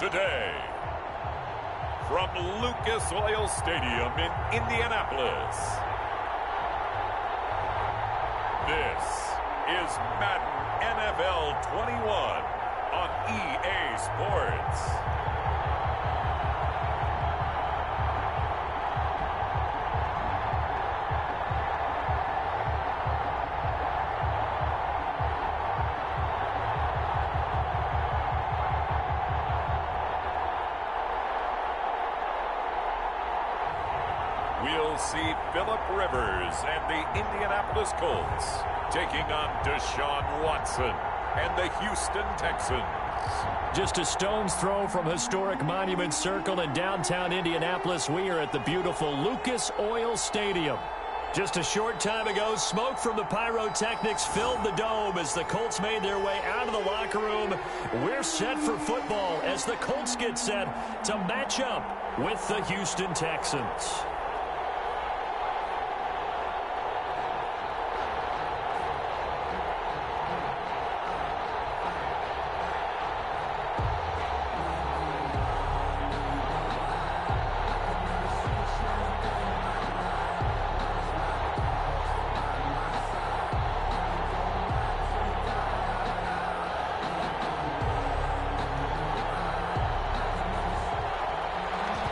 today. From Lucas Oil Stadium in Indianapolis, this is Madden NFL 21 on EA Sports. We'll see Phillip Rivers and the Indianapolis Colts taking on Deshaun Watson and the Houston Texans. Just a stone's throw from historic Monument Circle in downtown Indianapolis. We are at the beautiful Lucas Oil Stadium. Just a short time ago, smoke from the pyrotechnics filled the dome as the Colts made their way out of the locker room. We're set for football as the Colts get set to match up with the Houston Texans.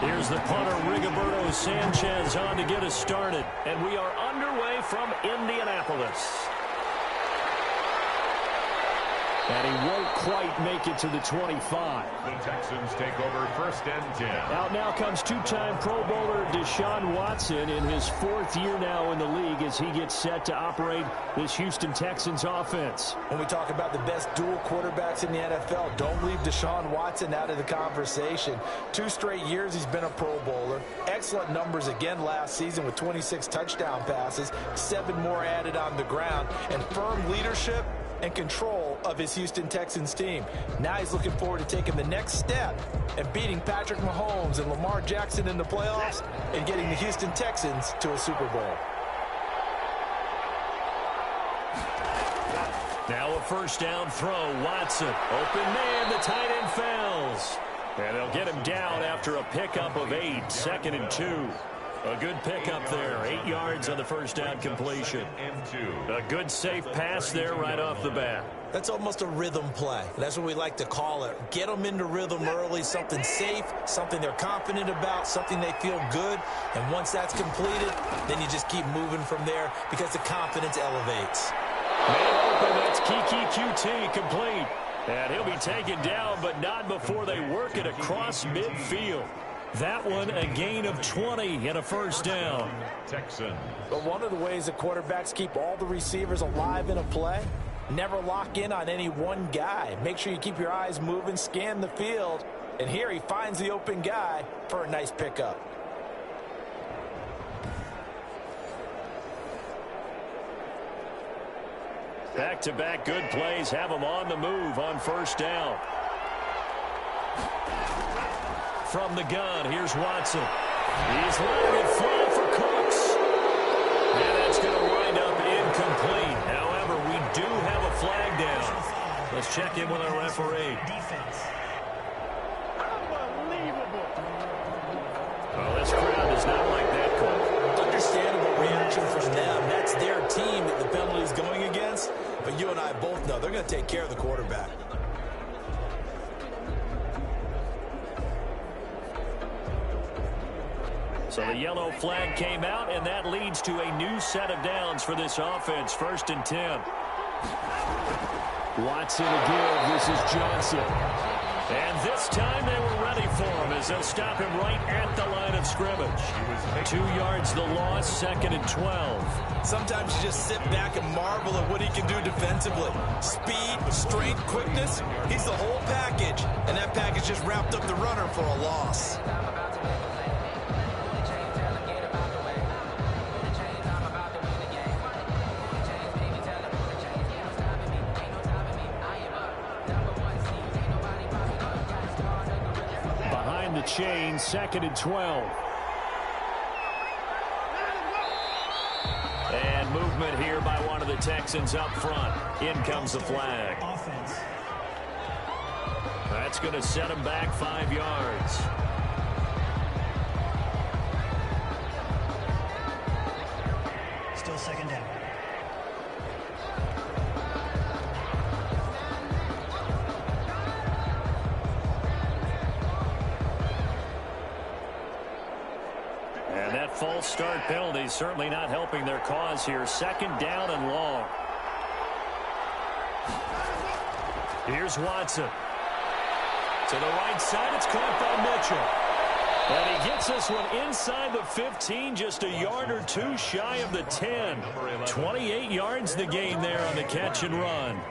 Here's the punter, Rigoberto Sanchez, on to get us started. And we are underway from Indianapolis. And he won't quite make it to the 25. The Texans take over 1st and 10. Out now comes two-time Pro Bowler Deshaun Watson in his 4th year now in the league as he gets set to operate this Houston Texans offense. When we talk about the best dual quarterbacks in the NFL, don't leave Deshaun Watson out of the conversation. 2 straight years he's been a Pro Bowler. Excellent numbers again last season with 26 touchdown passes, 7 more added on the ground, and firm leadership and control of his Houston Texans team. Now he's looking forward to taking the next step and beating Patrick Mahomes and Lamar Jackson in the playoffs and getting the Houston Texans to a Super Bowl. Now a 1st down throw. Watson, open man, the tight end fails. And they'll get him down after a pickup of 8, 2nd and 2. A good pickup there, 8 yards on the 1st down completion. A good safe pass there right off the bat. That's almost a rhythm play. That's what we like to call it. Get them into rhythm early, something safe, something they're confident about, something they feel good. And once that's completed, then you just keep moving from there because the confidence elevates. Man open, that's Kiki QT complete. And he'll be taken down, but not before they work it across midfield. That one, a gain of 20 and a 1st down. Texans. But one of the ways that quarterbacks keep all the receivers alive in a play, never lock in on any one guy. Make sure you keep your eyes moving, scan the field. And here he finds the open guy for a nice pickup. Back-to-back good plays have him on the move on 1st down. From the gun, here's Watson. He's letting it fly for Cooks. And that's going to wind up incomplete. However, we do have a flag down. Let's check in with our referee. Unbelievable. Well, this crowd does not like that call. Understandable reaction from them. That's their team that the penalty is going against. But you and I both know they're going to take care of the quarterback. So the yellow flag came out, and that leads to a new set of downs for this offense. 1st and 10. Watson again. This is Johnson. And this time they were ready for him as they'll stop him right at the line of scrimmage. 2 yards the loss, 2nd and 12. Sometimes you just sit back and marvel at what he can do defensively. Speed, strength, quickness, he's the whole package. And that package just wrapped up the runner for a loss. The chain, 2nd and 12. And movement here by one of the Texans up front. In comes the flag. Offense. That's going to set him back 5 yards. Still second down. And that false start penalty certainly not helping their cause here. Second down and long. Here's Watson. To the right side, it's caught by Mitchell. And he gets this one inside the 15, just a yard or two shy of the 10. 28 yards the gain there on the catch and run.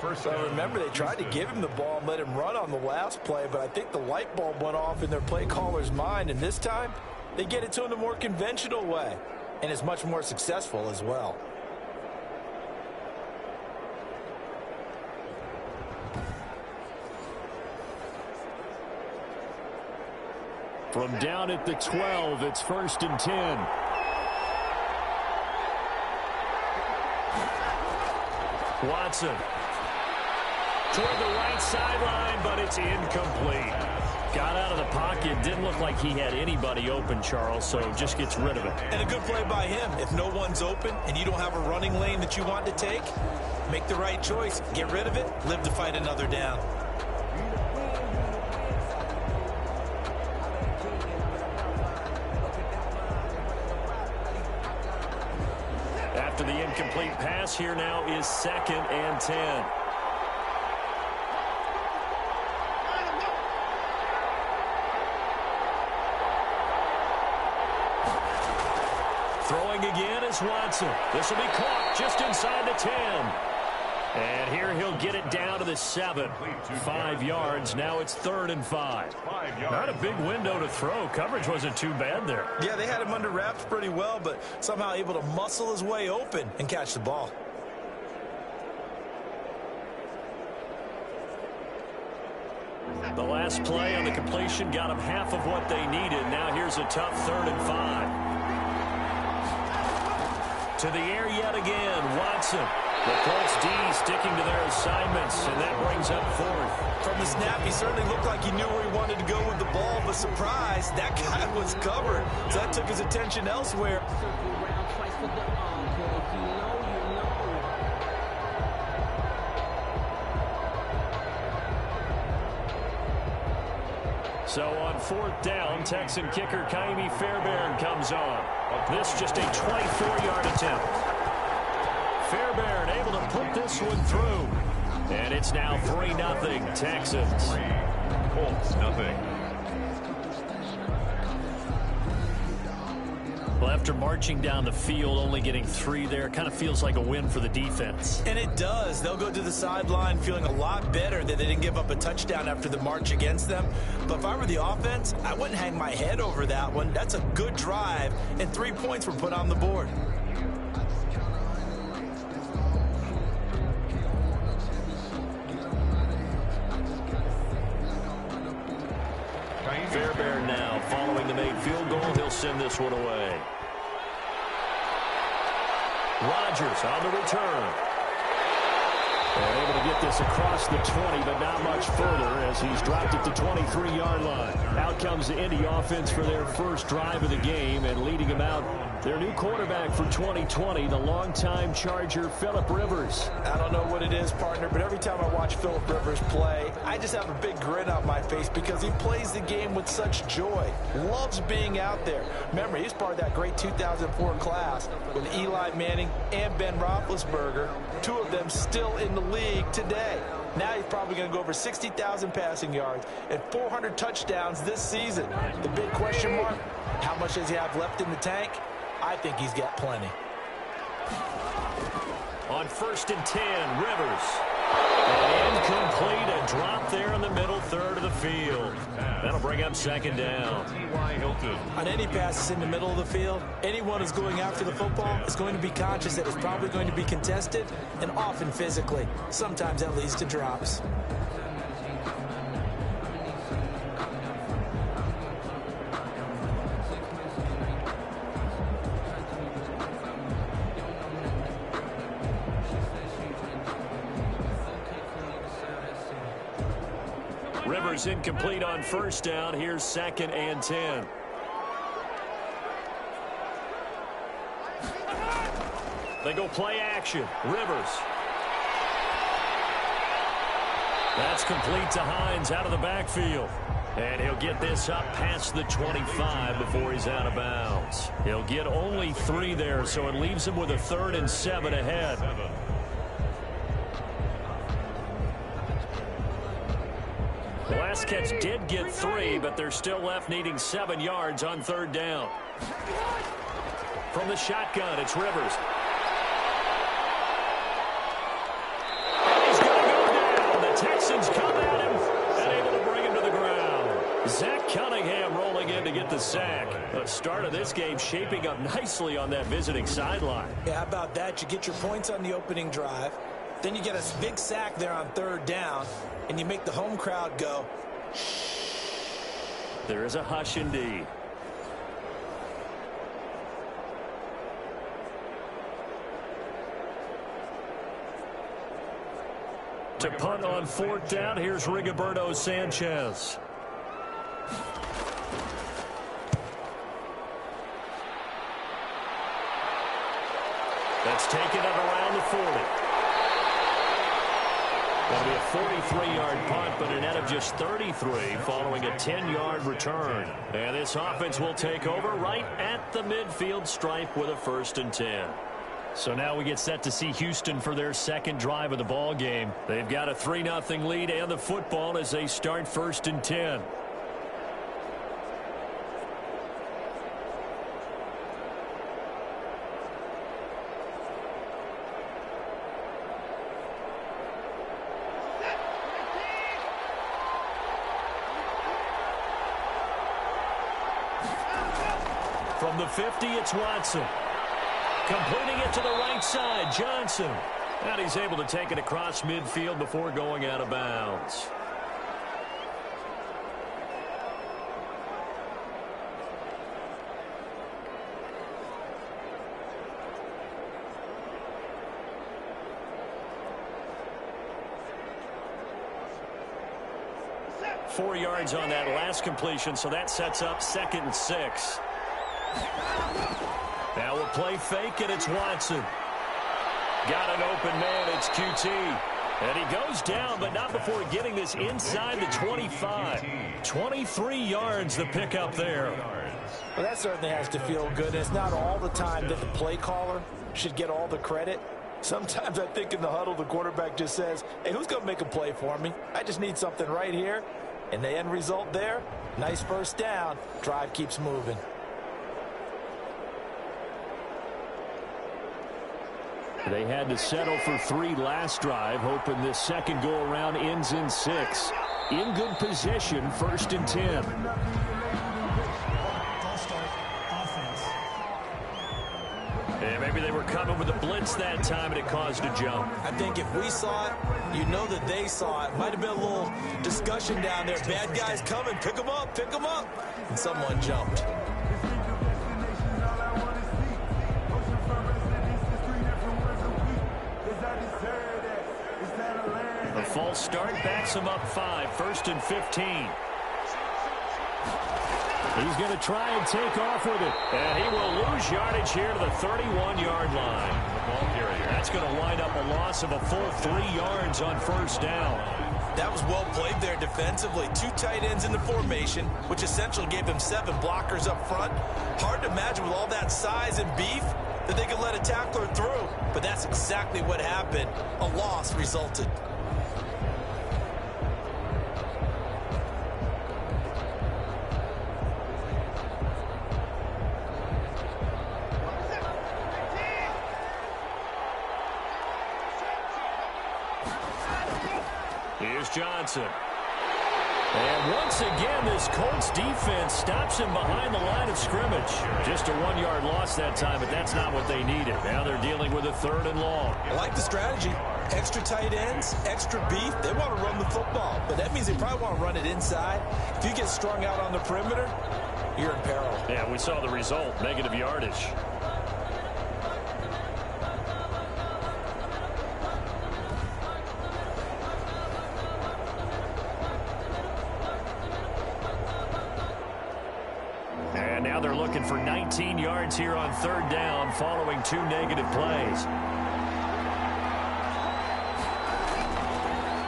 Well, remember, they tried to give him the ball and let him run on the last play, but I think the light bulb went off in their play caller's mind, and this time they get it to him the more conventional way, and it's much more successful as well. From down at the 12, it's 1st and 10. Watson. Toward the right sideline, but it's incomplete. Got out of the pocket. Didn't look like he had anybody open, Charles, so just gets rid of it. And a good play by him. If no one's open and you don't have a running lane that you want to take, make the right choice. Get rid of it. Live to fight another down. After the incomplete pass, here now is 2nd and 10. Throwing again is Watson. This will be caught just inside the 10. And here he'll get it down to the 7. 5 yards. Now it's 3rd and 5. Not a big window to throw. Coverage wasn't too bad there. Yeah, they had him under wraps pretty well, but somehow able to muscle his way open and catch the ball. The last play on the completion got them half of what they needed. Now here's a tough 3rd and 5. To the air yet again, Watson. The Colts D sticking to their assignments, and that brings up 4th. From the snap, he certainly looked like he knew where he wanted to go with the ball, but surprise, that guy was covered. So that took his attention elsewhere. So on 4th down, Texan kicker Kaimi Fairbairn comes on. This just a 24-yard attempt. Fairbairn able to put this one through. And it's now 3-0 Texans. Colts, nothing. Well, after marching down the field, only getting 3 there, kind of feels like a win for the defense. And it does. They'll go to the sideline feeling a lot better that they didn't give up a touchdown after the march against them. But if I were the offense, I wouldn't hang my head over that one. That's a good drive, and 3 points were put on the board. Fairbairn now following the made field goal. He'll send this one away. Rodgers on the return. They're able to get this across the 20, but not much further as he's dropped it to 23-yard line. Out comes the Indy offense for their first drive of the game, and leading them out, their new quarterback for 2020, the longtime Charger, Phillip Rivers. I don't know what it is, partner, but every time I watch Phillip Rivers play, I just have a big grin on my face because he plays the game with such joy. Loves being out there. Remember, he's part of that great 2004 class with Eli Manning and Ben Roethlisberger, 2 of them still in the league today. Now he's probably going to go over 60,000 passing yards and 400 touchdowns this season. The big question mark, how much does he have left in the tank? I think he's got plenty. On 1st and 10, Rivers. And incomplete, a drop there in the middle third of the field. That'll bring up 2nd down. On any passes in the middle of the field, anyone who's going after the football is going to be conscious that it's probably going to be contested and often physically. Sometimes that leads to drops. Rivers incomplete on first down. Here's 2nd and 10. They go play action. Rivers. That's complete to Hines out of the backfield. And he'll get this up past the 25 before he's out of bounds. He'll get only 3 there, so it leaves him with a 3rd and 7 ahead. The last catch did get 3, but they're still left needing 7 yards on 3rd down. From the shotgun, it's Rivers. Texans come at him and able to bring him to the ground. Zach Cunningham rolling in to get the sack. The start of this game shaping up nicely on that visiting sideline. Yeah, how about that? You get your points on the opening drive. Then you get a big sack there on 3rd down. And you make the home crowd go. There is a hush indeed. To punt on 4th down, here's Rigoberto Sanchez. That's taken up around the 40. That'll be a 43-yard punt, but a net of just 33 following a 10-yard return. And this offense will take over right at the midfield stripe with a 1st and 10. So now we get set to see Houston for their 2nd drive of the ball game. They've got a 3-0 lead and the football as they start 1st and 10. From the 50, it's Watson. Completing it to the right side, Johnson. And he's able to take it across midfield before going out of bounds. Four yards on that last completion, so that sets up 2nd and 6. Now we'll play fake, and it's Watson. Got an open man, it's QT. And he goes down, but not before getting this inside the 25. 23 yards the pickup there. Well, that certainly has to feel good. It's not all the time that the play caller should get all the credit. Sometimes I think in the huddle, the quarterback just says, hey, who's going to make a play for me? I just need something right here. And the end result there, nice 1st down. Drive keeps moving. They had to settle for 3 last drive, hoping this second go-around ends in 6. In good position, 1st and 10. And maybe they were coming with a blitz that time, and it caused a jump. I think if we saw it, you know that they saw it. Might have been a little discussion down there. Bad guys coming. Pick them up. Pick them up. And someone jumped. The false start backs him up 5, 1st and 15. He's going to try and take off with it. And he will lose yardage here to the 31-yard line. That's going to wind up a loss of a full 3 yards on 1st down. That was well played there defensively. 2 tight ends in the formation, which essentially gave them 7 blockers up front. Hard to imagine with all that size and beef that they could let a tackler through. But that's exactly what happened. A loss resulted. Here's Johnson. And once again, this Colts defense stops him behind the line of scrimmage. Just a 1-yard loss that time, but that's not what they needed. Now they're dealing with a 3rd and long. I like the strategy. Extra tight ends, extra beef. They want to run the football, but that means they probably want to run it inside. If you get strung out on the perimeter, you're in peril. Yeah, we saw the result, negative yardage. Now they're looking for 19 yards here on third down following 2 negative plays.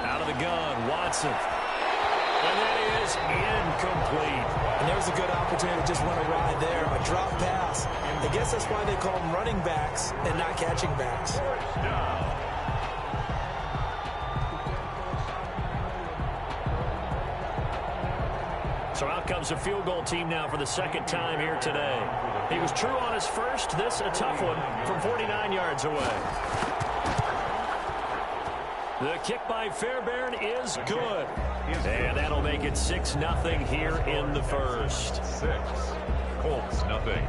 Out of the gun, Watson. And that is incomplete. And there's a good opportunity to just win a ride there. A drop pass. I guess that's why they call them running backs and not catching backs. So out comes a field goal team now for the second time here today. He was true on his first. This a tough one from 49 yards away. The kick by Fairbairn is good. And that'll make it 6-0 here in the first. 6. Colts, nothing.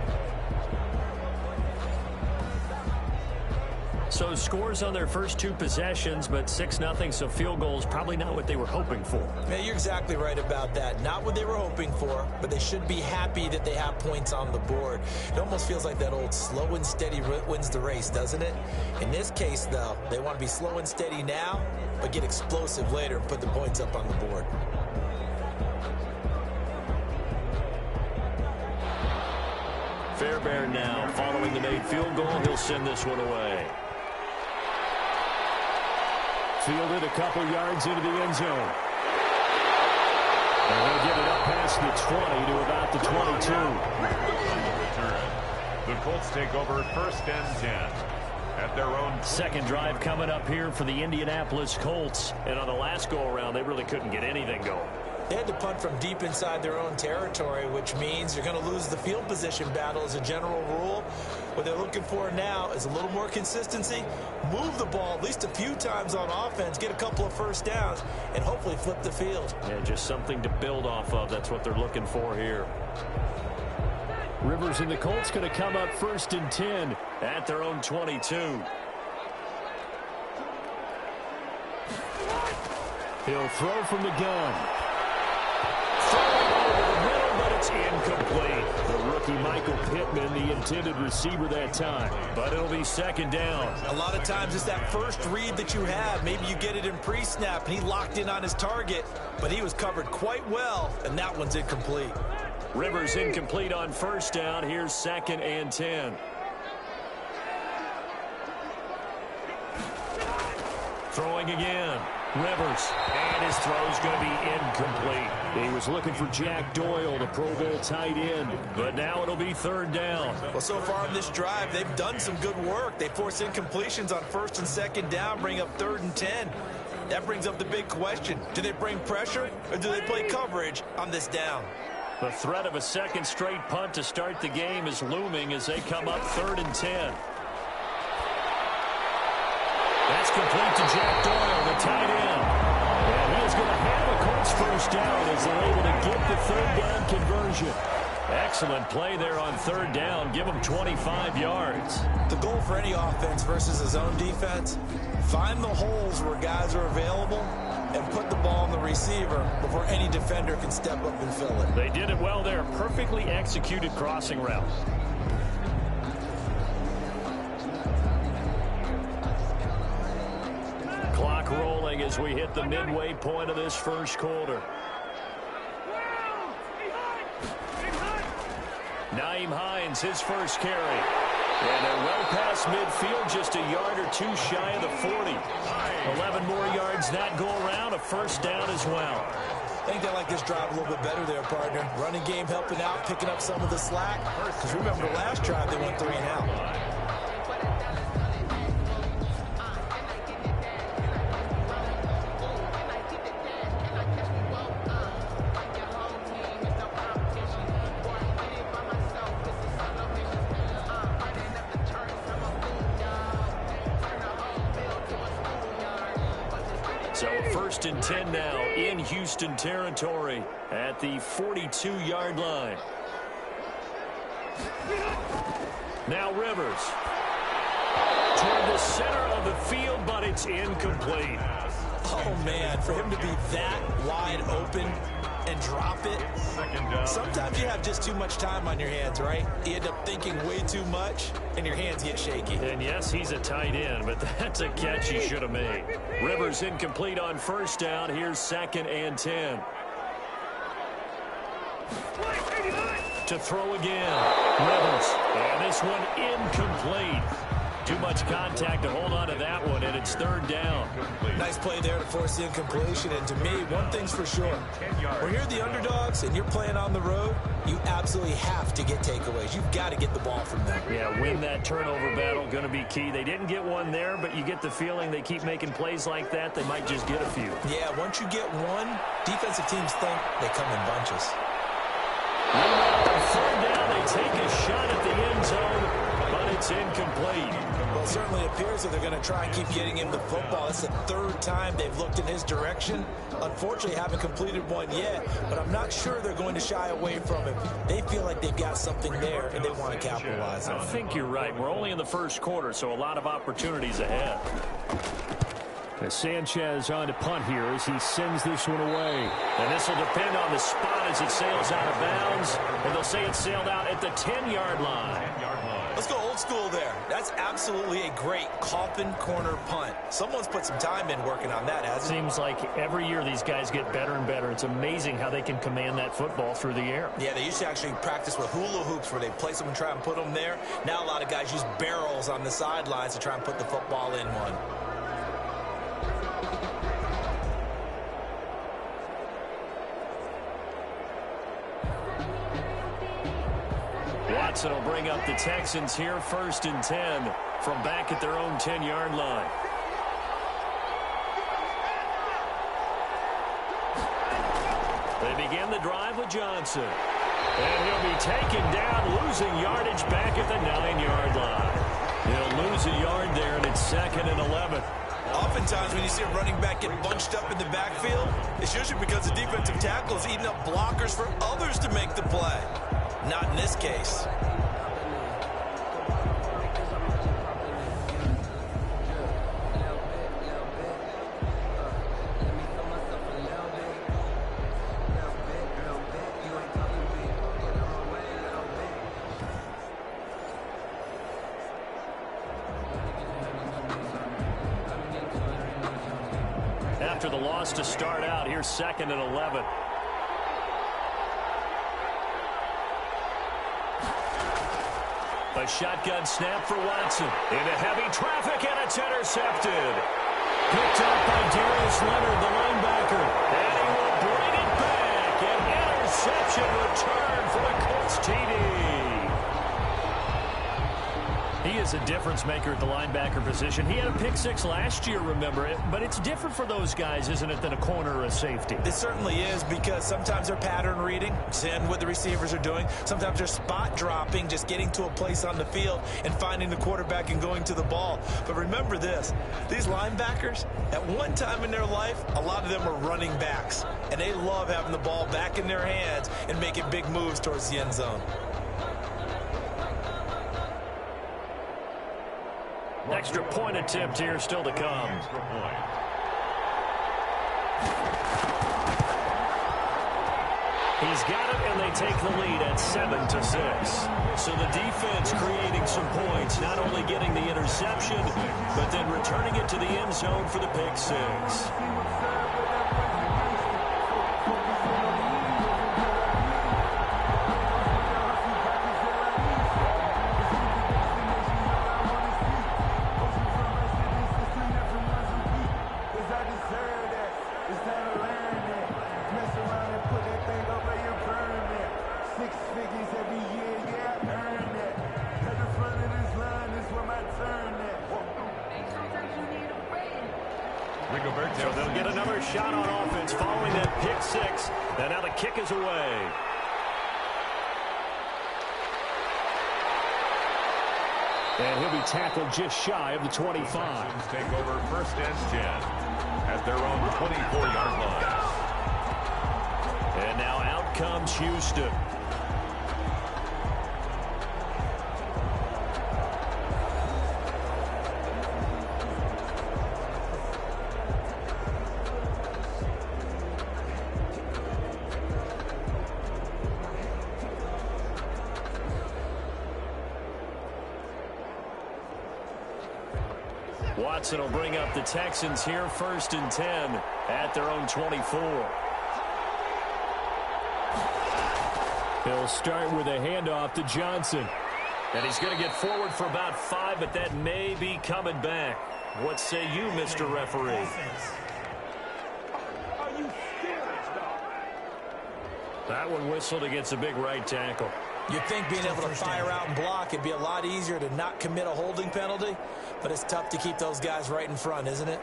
So scores on their first 2 possessions, but 6-0, so field goals probably not what they were hoping for. Yeah, you're exactly right about that. Not what they were hoping for, but they should be happy that they have points on the board. It almost feels like that old slow and steady wins the race, doesn't it? In this case, though, they want to be slow and steady now, but get explosive later and put the points up on the board. Fairbairn now following the made field goal. He'll send this one away. Fielded a couple yards into the end zone. And they'll get it up past the 20 to about the 22. The Colts take over 1st and 10 at their own. Second drive coming up here for the Indianapolis Colts. And on the last go-around, they really couldn't get anything going. They had to punt from deep inside their own territory, which means you're going to lose the field position battle as a general rule. What they're looking for now is a little more consistency, move the ball at least a few times on offense, get a couple of first downs, and hopefully flip the field. Yeah, just something to build off of. That's what they're looking for here. Rivers and the Colts going to come up 1st and 10 at their own 22. He'll throw from the gun. But it's incomplete. The rookie Michael Pittman, the intended receiver that time. But it'll be 2nd down. A lot of times it's that first read that you have. Maybe you get it in pre-snap and he locked in on his target, but he was covered quite well, and that one's incomplete. Rivers incomplete on 1st down. Here's 2nd and 10. Throwing again. Rivers, and his throw's going to be incomplete. He was looking for Jack Doyle, the Pro Bowl tight end, but now it'll be 3rd down. Well, so far in this drive, they've done some good work. They force incompletions on 1st and 2nd down, bring up 3rd and 10. That brings up the big question. Do they bring pressure, or do they play coverage on this down? The threat of a 2nd straight punt to start the game is looming as they come up 3rd and 10. That's complete to Jack Doyle, the tight end. And he is going to have a Colts 1st down as they're able to get the 3rd down conversion. Excellent play there on 3rd down. Give them 25 yards. The goal for any offense versus a zone defense, find the holes where guys are available and put the ball on the receiver before any defender can step up and fill it. They did it well there. Perfectly executed crossing route. Clock rolling as we hit the midway point of this first quarter. Nyheim Hines, his first carry. And they're well past midfield, just a yard or 2 shy of the 40. 11 more yards that go around, a 1st down as well. I think they like this drive a little bit better there, partner. Running game helping out, picking up some of the slack. Because remember the last drive, they went 3 and out. So 1st and 10 now in Houston territory at the 42-yard line. Now Rivers. Toward the center of the field, but it's incomplete. Oh, man, for him to be that wide open and drop it. Sometimes you have just too much time on your hands, right? You end up thinking way too much, and your hands get shaky. And yes, he's a tight end, but that's a catch he should have made. Rivers incomplete on 1st down. Here's 2nd and 10. to throw again. Rivers. And this one incomplete. Too much contact to hold on to that one, and it's third down. Nice play there to force the incompletion. And to me, one thing's for sure. When you're the underdogs and you're playing on the road, you absolutely have to get takeaways. You've got to get the ball from them. Yeah, win that turnover battle, going to be key. They didn't get one there, but you get the feeling they keep making plays like that, they might just get a few. Yeah, once you get one, defensive teams think they come in bunches. Third down, they take a shot at the end zone, but it's incomplete. Well, it certainly appears that they're going to try and keep getting him the football. It's the third time they've looked in his direction. Unfortunately, haven't completed one yet, but I'm not sure they're going to shy away from him. They feel like they've got something there, and they want to capitalize on it. I think you're right. We're only in the first quarter, so a lot of opportunities ahead. As Sanchez on to punt here as he sends this one away. And this will depend on the spot as it sails out of bounds. And they'll say it sailed out at the 10-yard line. Let's go old school there. That's absolutely a great coffin corner punt. Someone's put some time in working on that, hasn't it? Seems like every year these guys get better and better. It's amazing how they can command that football through the air. Yeah, they used to actually practice with hula hoops where they place them and try and put them there. Now a lot of guys use barrels on the sidelines to try and put the football in one. Watson will bring up the Texans here, 1st and 10 from back at their own 10-yard line. They begin the drive with Johnson. And he'll be taken down, losing yardage back at the 9-yard line. He'll lose a yard there, and it's 2nd and 11. Oftentimes when you see a running back get bunched up in the backfield, it's usually because the defensive tackle is eating up blockers for others to make the play. Not in this case. After the loss to start out, here's 2nd and 11. A shotgun snap for Watson. Into heavy traffic, and it's intercepted. Picked up by Darius Leonard, the linebacker. And he will bring it back. An interception return for the Colts TD. He is a difference maker at the linebacker position. He had a pick 6 last year, remember it. But it's different for those guys, isn't it, than a corner or a safety? It certainly is, because sometimes they're pattern reading, seeing what the receivers are doing. Sometimes they're spot dropping, just getting to a place on the field and finding the quarterback and going to the ball. But remember this, these linebackers, at one time in their life, a lot of them were running backs. And they love having the ball back in their hands and making big moves towards the end zone. Extra point attempt here still to come. He's got it, and they take the lead at 7-6. So the defense creating some points, not only getting the interception, but then returning it to the end zone for the pick 6. So they'll get another shot on offense following that pick 6. And now the kick is away. And he'll be tackled just shy of the 25. Take over 1st and 10 at their own 24-yard line. And now out comes Houston. Watson will bring up the Texans here, 1st and 10 at their own 24. He'll start with a handoff to Johnson. And he's going to get forward for about 5, but that may be coming back. What say you, Mr. Referee? Are you serious, dog? That one whistled against a big right tackle. You'd think being able to fire out and block, it'd be a lot easier to not commit a holding penalty, but it's tough to keep those guys right in front, isn't it?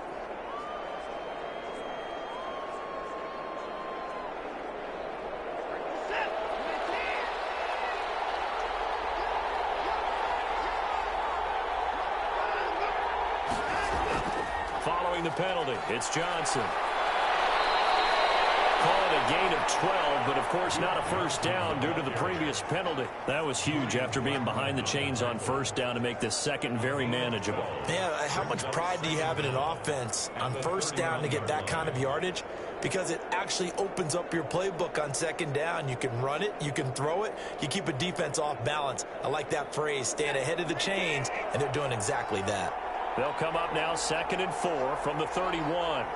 Following the penalty, it's Johnson. Call it a gain of 12, but of course not a first down due to the previous penalty. That was huge after being behind the chains on first down to make this second very manageable. Yeah, how much pride do you have in an offense on first down to get that kind of yardage? Because it actually opens up your playbook on second down. You can run it, you can throw it, you keep a defense off balance. I like that phrase, stand ahead of the chains, and they're doing exactly that. They'll come up now 2nd and 4 from the 31.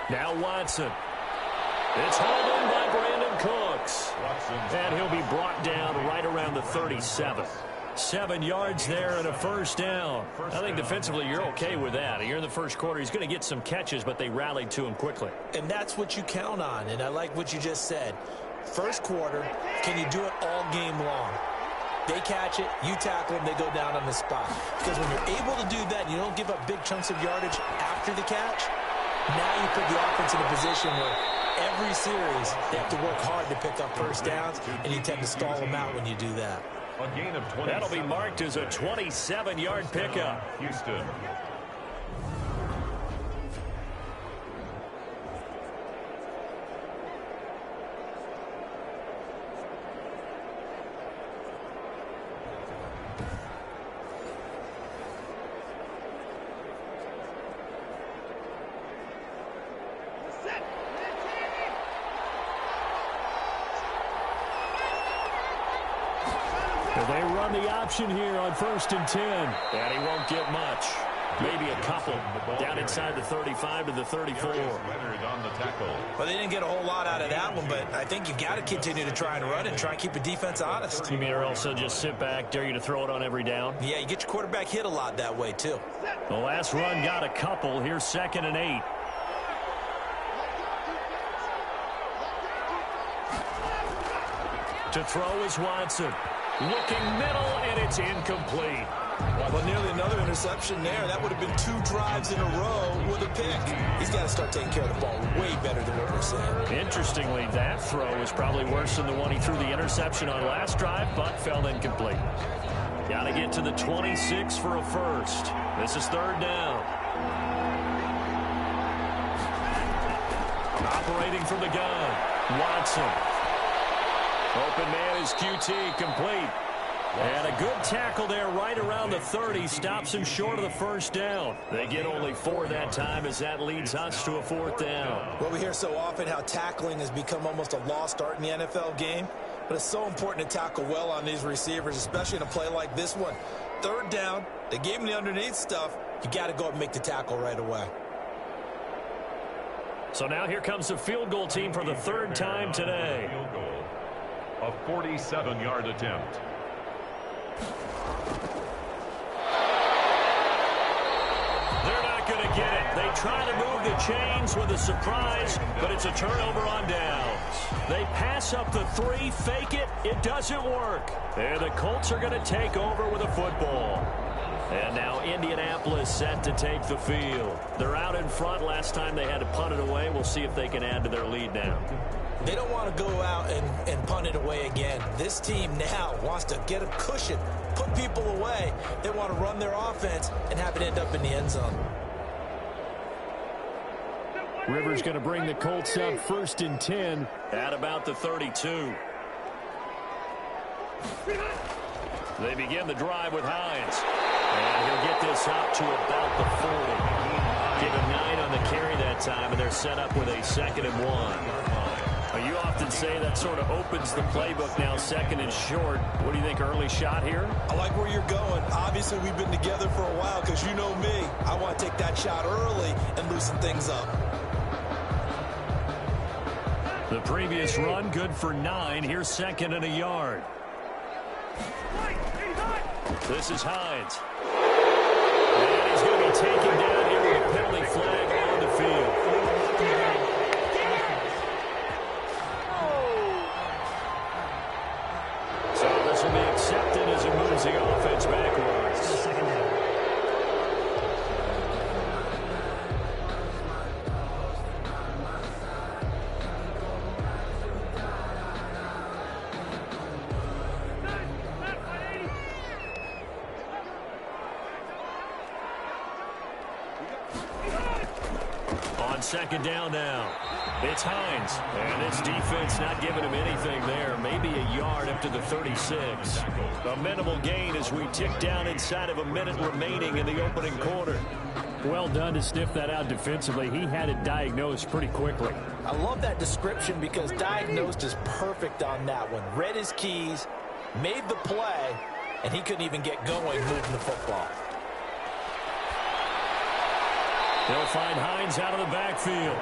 Now Watson. It's hauled in by Brandon Cooks. And he'll be brought down right around the 37. 7 yards there and a first down. I think defensively you're okay with that. Here in the first quarter, he's going to get some catches, but they rallied to him quickly. And that's what you count on, and I like what you just said. First quarter, can you do it all game long? They catch it, you tackle them, they go down on the spot. Because when you're able to do that and you don't give up big chunks of yardage after the catch, now you put the offense in a position where every series they have to work hard to pick up first downs, and you tend to stall them out when you do that. A gain of 20. That'll be marked as a 27-yard pickup. Houston. They run the option here on 1st and 10. And he won't get much. Maybe a couple. Down inside the 35 to the 34. On the tackle. Well, they didn't get a whole lot out of that one, but I think you've got to continue to try and run it and try and keep the defense honest. You mean or else they'll just sit back, dare you to throw it on every down? Yeah, you get your quarterback hit a lot that way, too. The last run got a couple. Here's 2nd and 8. To throw is Watson. Looking middle, and it's incomplete. Well, nearly another interception there. That would have been 2 drives in a row with a pick. He's got to start taking care of the ball way better than what we're seeing. Interestingly, that throw is probably worse than the one he threw the interception on last drive, but fell incomplete. Got to get to the 26 for a first. This is 3rd down. Operating from the gun, Watson. Open man is QT, complete. And a good tackle there right around the 30. Stops him short of the first down. They get only 4 that time as that leads us to a 4th down. Well, we hear so often how tackling has become almost a lost art in the NFL game. But it's so important to tackle well on these receivers, especially in a play like this one. 3rd down, they gave him the underneath stuff. You got to go up and make the tackle right away. So now here comes the field goal team for the 3rd time today. Field goal. A 47-yard attempt. They're not going to get it. They try to move the chains with a surprise, but it's a turnover on downs. They pass up the 3, fake it. It doesn't work. And the Colts are going to take over with a football. And now Indianapolis set to take the field. They're out in front. Last time they had to punt it away. We'll see if they can add to their lead now. They don't want to go out and punt it away again. This team now wants to get a cushion, put people away. They want to run their offense and have it end up in the end zone. Rivers going to bring the Colts up 1st and 10 at about the 32. They begin the drive with Hines. And he'll get this up to about the 40. Give him 9 on the carry that time, and they're set up with a 2nd and 1. You often say that sort of opens the playbook now, 2nd and short. What do you think, early shot here? I like where you're going. Obviously, we've been together for a while because you know me. I want to take that shot early and loosen things up. The previous run good for 9. Here's second and a yard. This is Hines. And he's going to be taken down here with a penalty flag on the field. So this will be accepted as it moves the offense backwards. Second down. On second down now, it's Hines. And this defense not giving him anything there. Maybe a yard up to the 36. A minimal gain as we tick down inside of a minute remaining in the opening quarter. Well done to sniff that out defensively. He had it diagnosed pretty quickly. I love that description because diagnosed is perfect on that one. Read his keys, made the play, and he couldn't even get going moving the football. They'll find Hines out of the backfield.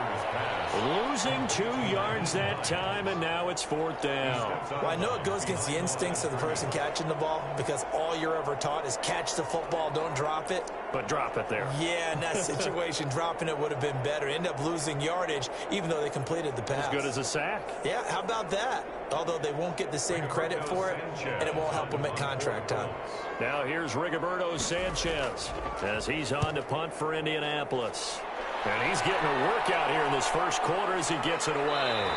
Losing 2 yards that time, and now it's 4th down. Well, I know it goes against the instincts of the person catching the ball because all you're ever taught is catch the football, don't drop it. But drop it there. Yeah, in that situation, dropping it would have been better. End up losing yardage, even though they completed the pass. As good as a sack. Yeah, how about that? Although they won't get the same credit for it, and it won't help them at contract time. Now here's Rigoberto Sanchez as he's on to punt for Indianapolis. And he's getting a workout here in this first quarter as he gets it away.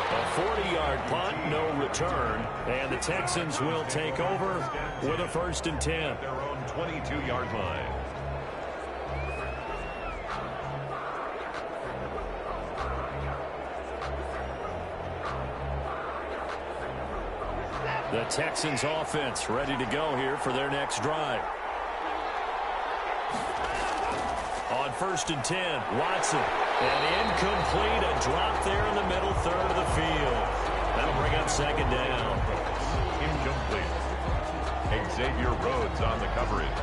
A 40-yard punt, no return. And the Texans will take over with a 1st and 10. Their own 22-yard line. The Texans offense ready to go here for their next drive. On 1st and 10, Watson. And incomplete, a drop there in the middle third of the field. That'll bring up 2nd down. Incomplete. Xavier Rhodes on the coverage.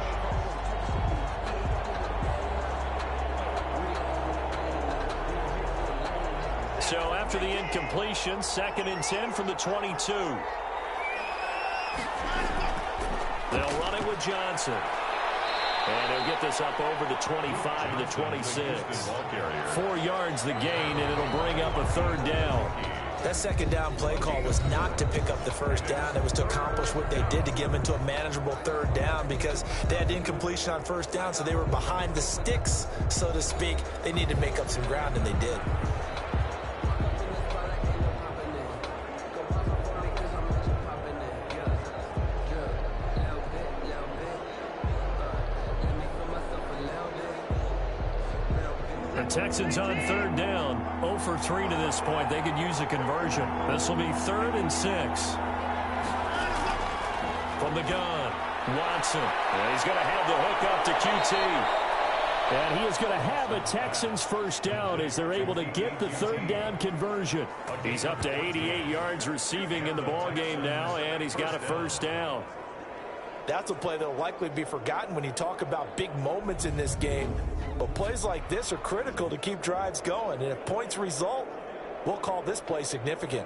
So after the incompletion, 2nd and 10 from the 22. They'll run it with Johnson. And he'll get this up over the 25 to the 26. 4 yards the gain, and it'll bring up a 3rd down. That 2nd down play call was not to pick up the 1st down. It was to accomplish what they did to get them into a manageable 3rd down because they had incompletion on 1st down, so they were behind the sticks, so to speak. They needed to make up some ground, and they did. Texans on 3rd down, 0 for 3 to this point. They could use a conversion. This will be 3rd and 6. From the gun, Watson. And he's going to have the hook up to QT. And he is going to have a Texans 1st down as they're able to get the 3rd down conversion. He's up to 88 yards receiving in the ballgame now, and he's got a 1st down. That's a play that will likely be forgotten when you talk about big moments in this game. But plays like this are critical to keep drives going. And if points result, we'll call this play significant.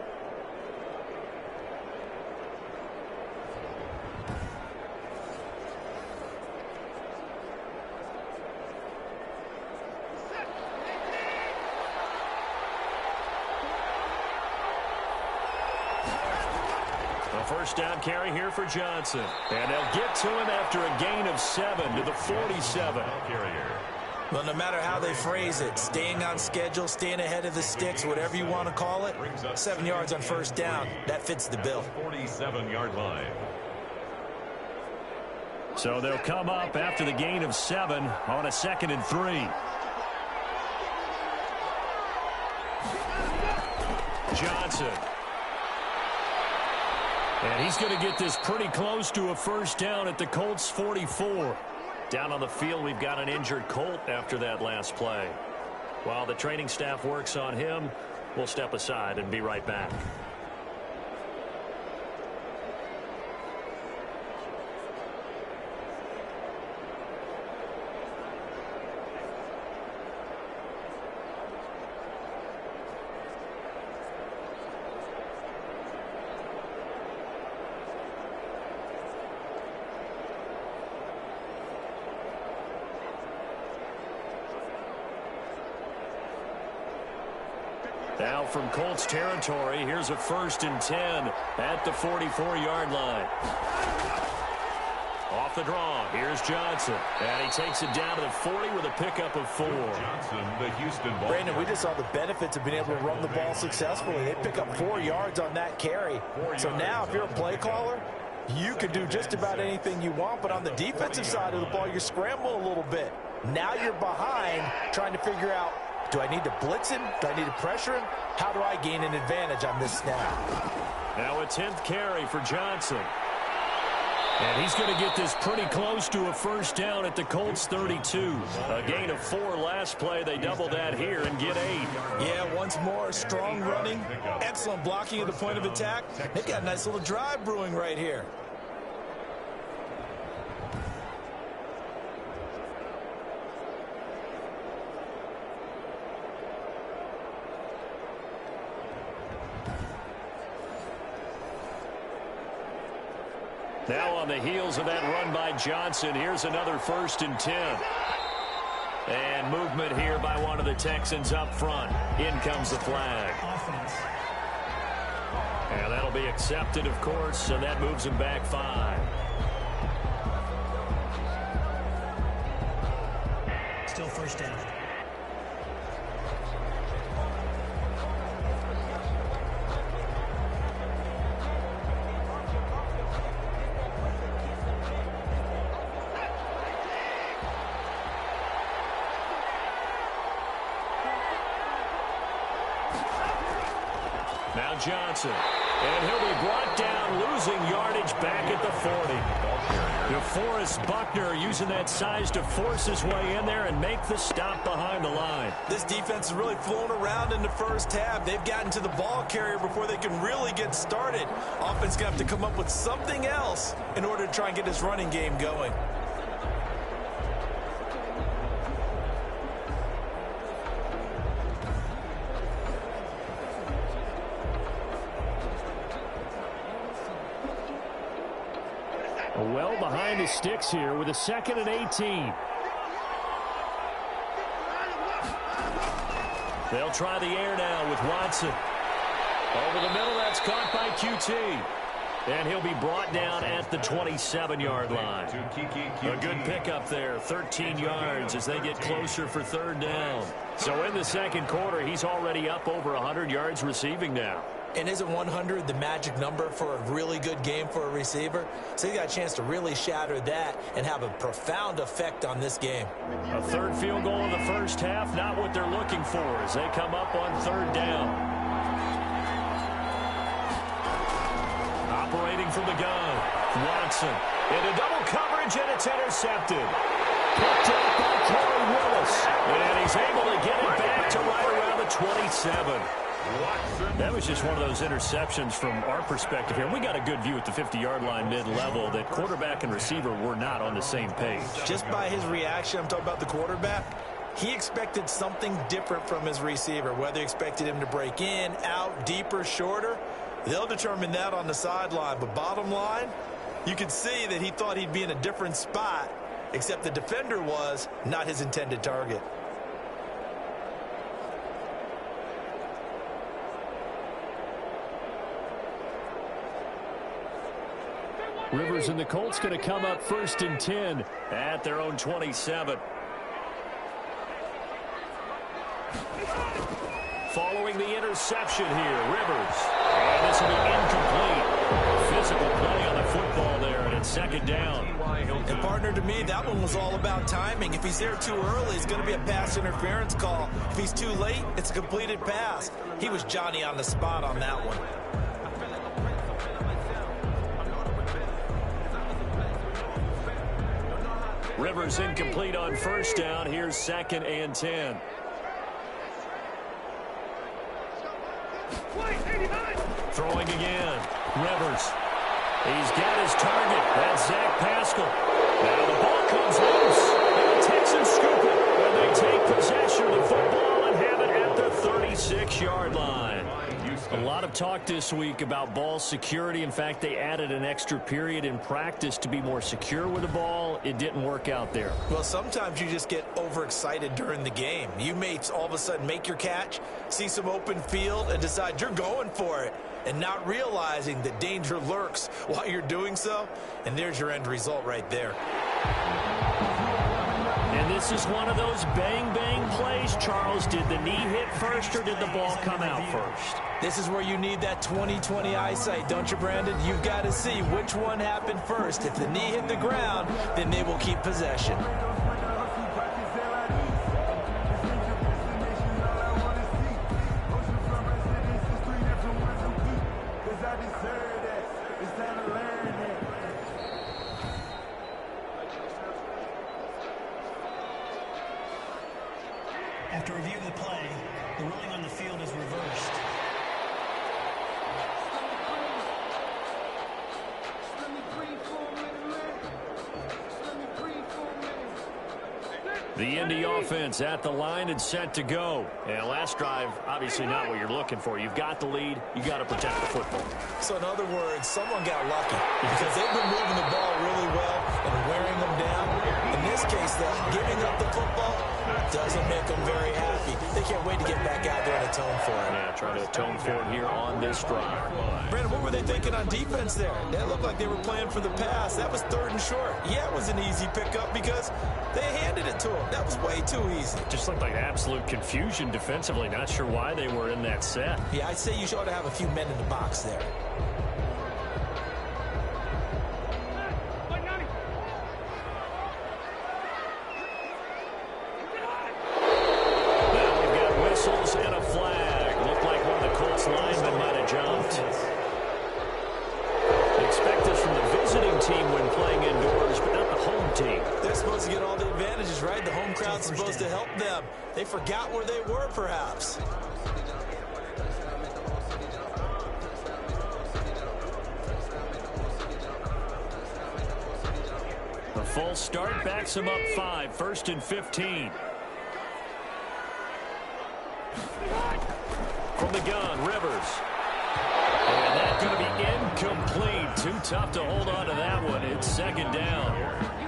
A 1st down carry here for Johnson. And they'll get to him after a gain of 7 to the 47. Well, no matter how they phrase it, staying on schedule, staying ahead of the sticks, whatever you want to call it, 7 yards on 1st down, that fits the bill. 47-yard line. So they'll come up after the gain of 7 on a 2nd and 3. Johnson. And he's going to get this pretty close to a 1st down at the Colts 44. Down on the field, we've got an injured Colt after that last play. While the training staff works on him, we'll step aside and be right back. Now from Colts territory, here's a 1st and 10 at the 44-yard line. Off the draw, here's Johnson. And he takes it down to the 40 with a pickup of 4. Johnson, the Houston ball. Brandon, we just saw the benefits of being able to run the ball successfully. They pick up 4 yards on that carry. So now if you're a play caller, you can do just about anything you want. But on the defensive side of the ball, you scramble a little bit. Now you're behind trying to figure out, do I need to blitz him? Do I need to pressure him? How do I gain an advantage on this snap? Now a 10th carry for Johnson. And he's going to get this pretty close to a 1st down at the Colts 32. A gain of 4 last play. They double that here and get 8. Yeah, once more, strong running, excellent blocking at the point of attack. They've got a nice little drive brewing right here. Now on the heels of that run by Johnson, here's another 1st and 10. And movement here by one of the Texans up front. In comes the flag. Offense. And that'll be accepted, of course, and that moves him back 5. Still 1st down. Now Johnson, and he'll be brought down, losing yardage back at the 40. DeForest Buckner using that size to force his way in there and make the stop behind the line. This defense is really flown around in the first half. They've gotten to the ball carrier before they can really get started. Offense going to have to come up with something else in order to try and get this running game going. Well behind the sticks here with a 2nd and 18. They'll try the air now with Watson. Over the middle, that's caught by QT. And he'll be brought down at the 27-yard line. A good pickup there, 13 yards as they get closer for 3rd down. So in the 2nd quarter, he's already up over 100 yards receiving now. And isn't 100 the magic number for a really good game for a receiver? So he got a chance to really shatter that and have a profound effect on this game. A 3rd field goal in the first half, not what they're looking for as they come up on 3rd down. Operating from the gun, Watson into double coverage, and it's intercepted. Picked up by Corey Willis, and he's able to get it back to right around the 27. That was just one of those interceptions from our perspective here. We got a good view at the 50-yard line mid-level that quarterback and receiver were not on the same page. Just by his reaction, I'm talking about the quarterback, he expected something different from his receiver, whether he expected him to break in, out, deeper, shorter. They'll determine that on the sideline. But bottom line, you could see that he thought he'd be in a different spot, except the defender was not his intended target. Rivers and the Colts going to come up 1st and 10 at their own 27. Following the interception here, Rivers. And this will be incomplete. Physical play on the football there, and it's 2nd down. And partner, to me, that one was all about timing. If he's there too early, it's going to be a pass interference call. If he's too late, it's a completed pass. He was Johnny on the spot on that one. Rivers incomplete on 1st down. Here's 2nd and 10. Throwing again. Rivers. He's got his target. That's Zach Pascal. Now the ball comes loose. And the Texans scoop it. And they take possession of the football and have it at the 36-yard line. A lot of of talk this week about ball security. In fact, they added an extra period in practice to be more secure with the ball. It didn't work out there. Well, sometimes you just get overexcited during the game. You may all of a sudden make your catch, see some open field, and decide you're going for it, and not realizing that danger lurks while you're doing so. And there's your end result right there. And this is one of those bang-bang plays, Charles. Did the knee hit first or did the ball come out first? This is where you need that 20/20 eyesight, don't you, Brandon? You've got to see which one happened first. If the knee hit the ground, then they will keep possession. After review of the play, the ruling on the field is reversed. The Indy offense at the line and set to go. And last drive, obviously not what you're looking for. You've got the lead. You got to protect the football. So in other words, someone got lucky because they've been moving the ball really well and wearing them down. In this case, though, giving up the football doesn't make them very happy. They can't wait to get back out there and atone for it. Yeah, trying to atone for it here on this drive. Brandon, what were they thinking on defense there? They looked like they were playing for the pass. That was 3rd and short. Yeah, it was an easy pickup because they handed it to them. That was way too easy. Just looked like absolute confusion defensively. Not sure why they were in that set. Yeah, I'd say you ought to have a few men in the box there. Now we've got whistles and a flag. Looked like one of the Colts linemen might have jumped. Expect this from the visiting team when playing indoors, but not the home team. They're supposed to get all the advantages, right? The home crowd's supposed to help them. They forgot where they were, perhaps. A full start backs him up 5, 1st and 15. From the gun, Rivers. And that's going to be incomplete. Too tough to hold on to that one. It's 2nd down.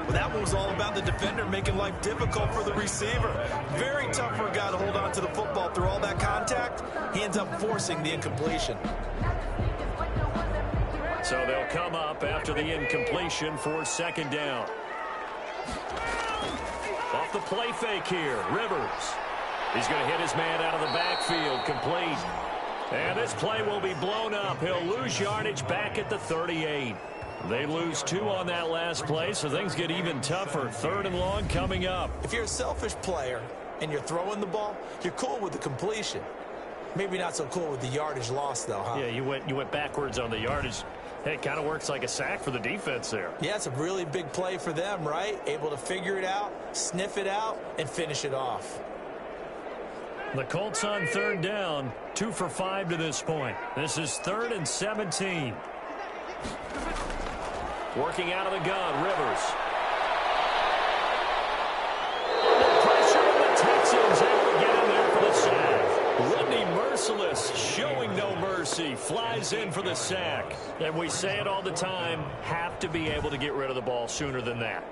Well, that one was all about the defender making life difficult for the receiver. Very tough for a guy to hold on to the football through all that contact. He ends up forcing the incompletion. So they'll come up after the incompletion for 2nd down. Off the play fake here, Rivers. He's going to hit his man out of the backfield, complete. And this play will be blown up. He'll lose yardage back at the 38. They lose 2 on that last play, so things get even tougher. 3rd and long coming up. If you're a selfish player and you're throwing the ball, you're cool with the completion. Maybe not so cool with the yardage loss, though, huh? Yeah, you went backwards on the yardage. Hey, it kind of works like a sack for the defense there. Yeah, it's a really big play for them, right? Able to figure it out, sniff it out, and finish it off. The Colts on 3rd down, 2 for 5 to this point. This is 3rd and 17. Working out of the gun, Rivers. The pressure on the Texans able to get in there for the sack. Whitney Merciless showing no mercy, flies in for the sack. And we say it all the time, have to be able to get rid of the ball sooner than that.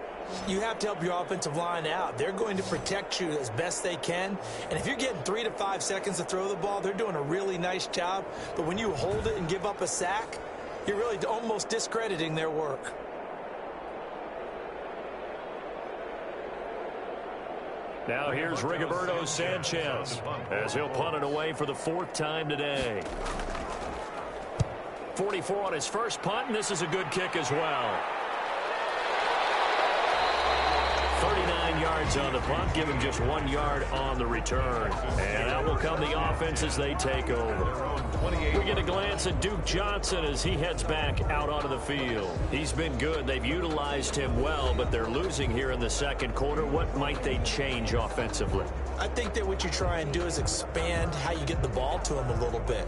You have to help your offensive line out. They're going to protect you as best they can. And if you're getting 3 to 5 seconds to throw the ball, they're doing a really nice job. But when you hold it and give up a sack, you're really almost discrediting their work. Now here's Rigoberto Sanchez as he'll punt it away for the 4th time today. 44 on his first punt, and this is a good kick as well. 39 yards on the punt, give him just 1 yard on the return. And out will come the offense as they take over. We get a glance at Duke Johnson as he heads back out onto the field. He's been good. They've utilized him well, but they're losing here in the 2nd quarter. What might they change offensively? I think that what you try and do is expand how you get the ball to him a little bit.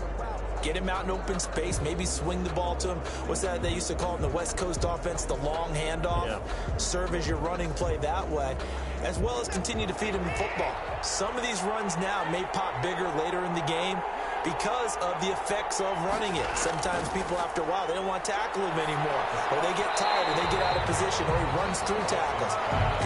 Get him out in open space, maybe swing the ball to him. What's that they used to call in the West Coast offense, the long handoff? Yeah. Serve as your running play that way, as well as continue to feed him the football. Some of these runs now may pop bigger later in the game, because of the effects of running it. Sometimes people, after a while, they don't want to tackle him anymore, or they get tired, or they get out of position, or he runs through tackles.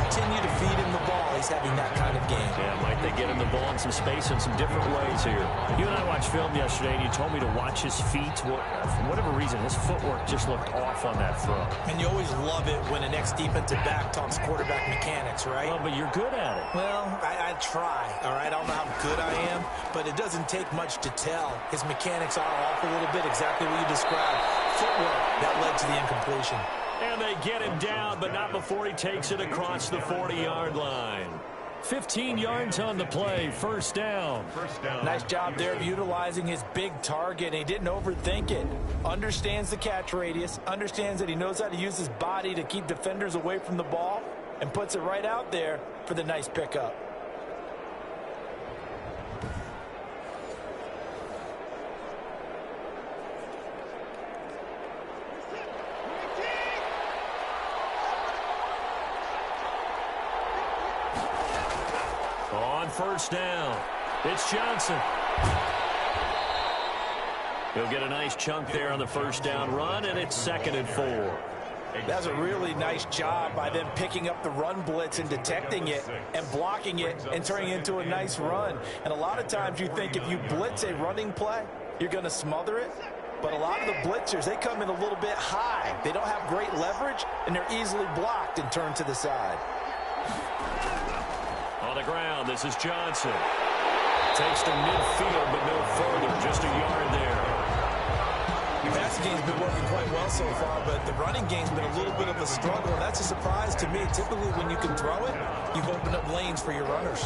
Continue to feed him the ball. He's having that kind of game. Yeah, Mike, they get him the ball in some space in some different ways here. You and I watched film yesterday, and you told me to watch his feet. For whatever reason, his footwork just looked off on that throw. And you always love it when an ex-defensive back talks quarterback mechanics, right? Well, but you're good at it. Well, I try, all right? I don't know how good I am, but it doesn't take much to tell. His mechanics are off a little bit, exactly what you described. Footwork, that led to the incompletion. And they get him down, but not before he takes it across the 40-yard line. 15 yards on the play, first down. Nice job there of utilizing his big target, and he didn't overthink it. Understands the catch radius, understands that he knows how to use his body to keep defenders away from the ball, and puts it right out there for the nice pickup. On first down, it's Johnson. He'll get a nice chunk there on the first down run, and it's 2nd and 4. That's a really nice job by them picking up the run blitz and detecting it and blocking it and turning it into a nice run. And a lot of times you think if you blitz a running play, you're going to smother it. But a lot of the blitzers, they come in a little bit high. They don't have great leverage, and they're easily blocked and turned to the side. On the ground, this is Johnson. Takes to midfield, but no further, just a yard there. The passing game's been working quite well so far, but the running game's been a little bit of a struggle, and that's a surprise to me. Typically, when you can throw it, you've opened up lanes for your runners.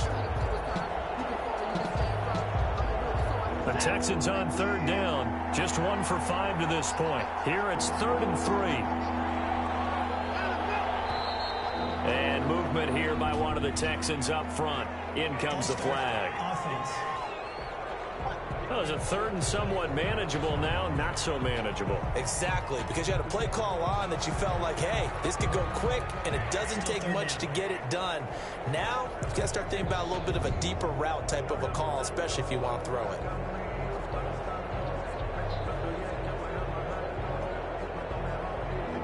The Texans on third down, just 1 for 5 to this point. Here it's 3rd and 3. And movement here by one of the Texans up front. In comes the flag. Offense. Well, it's a 3rd and somewhat manageable now, not so manageable. Exactly, because you had a play call on that you felt like, hey, this could go quick, and it doesn't take much to get it done. Now, you've got to start thinking about a little bit of a deeper route type of a call, especially if you want to throw it.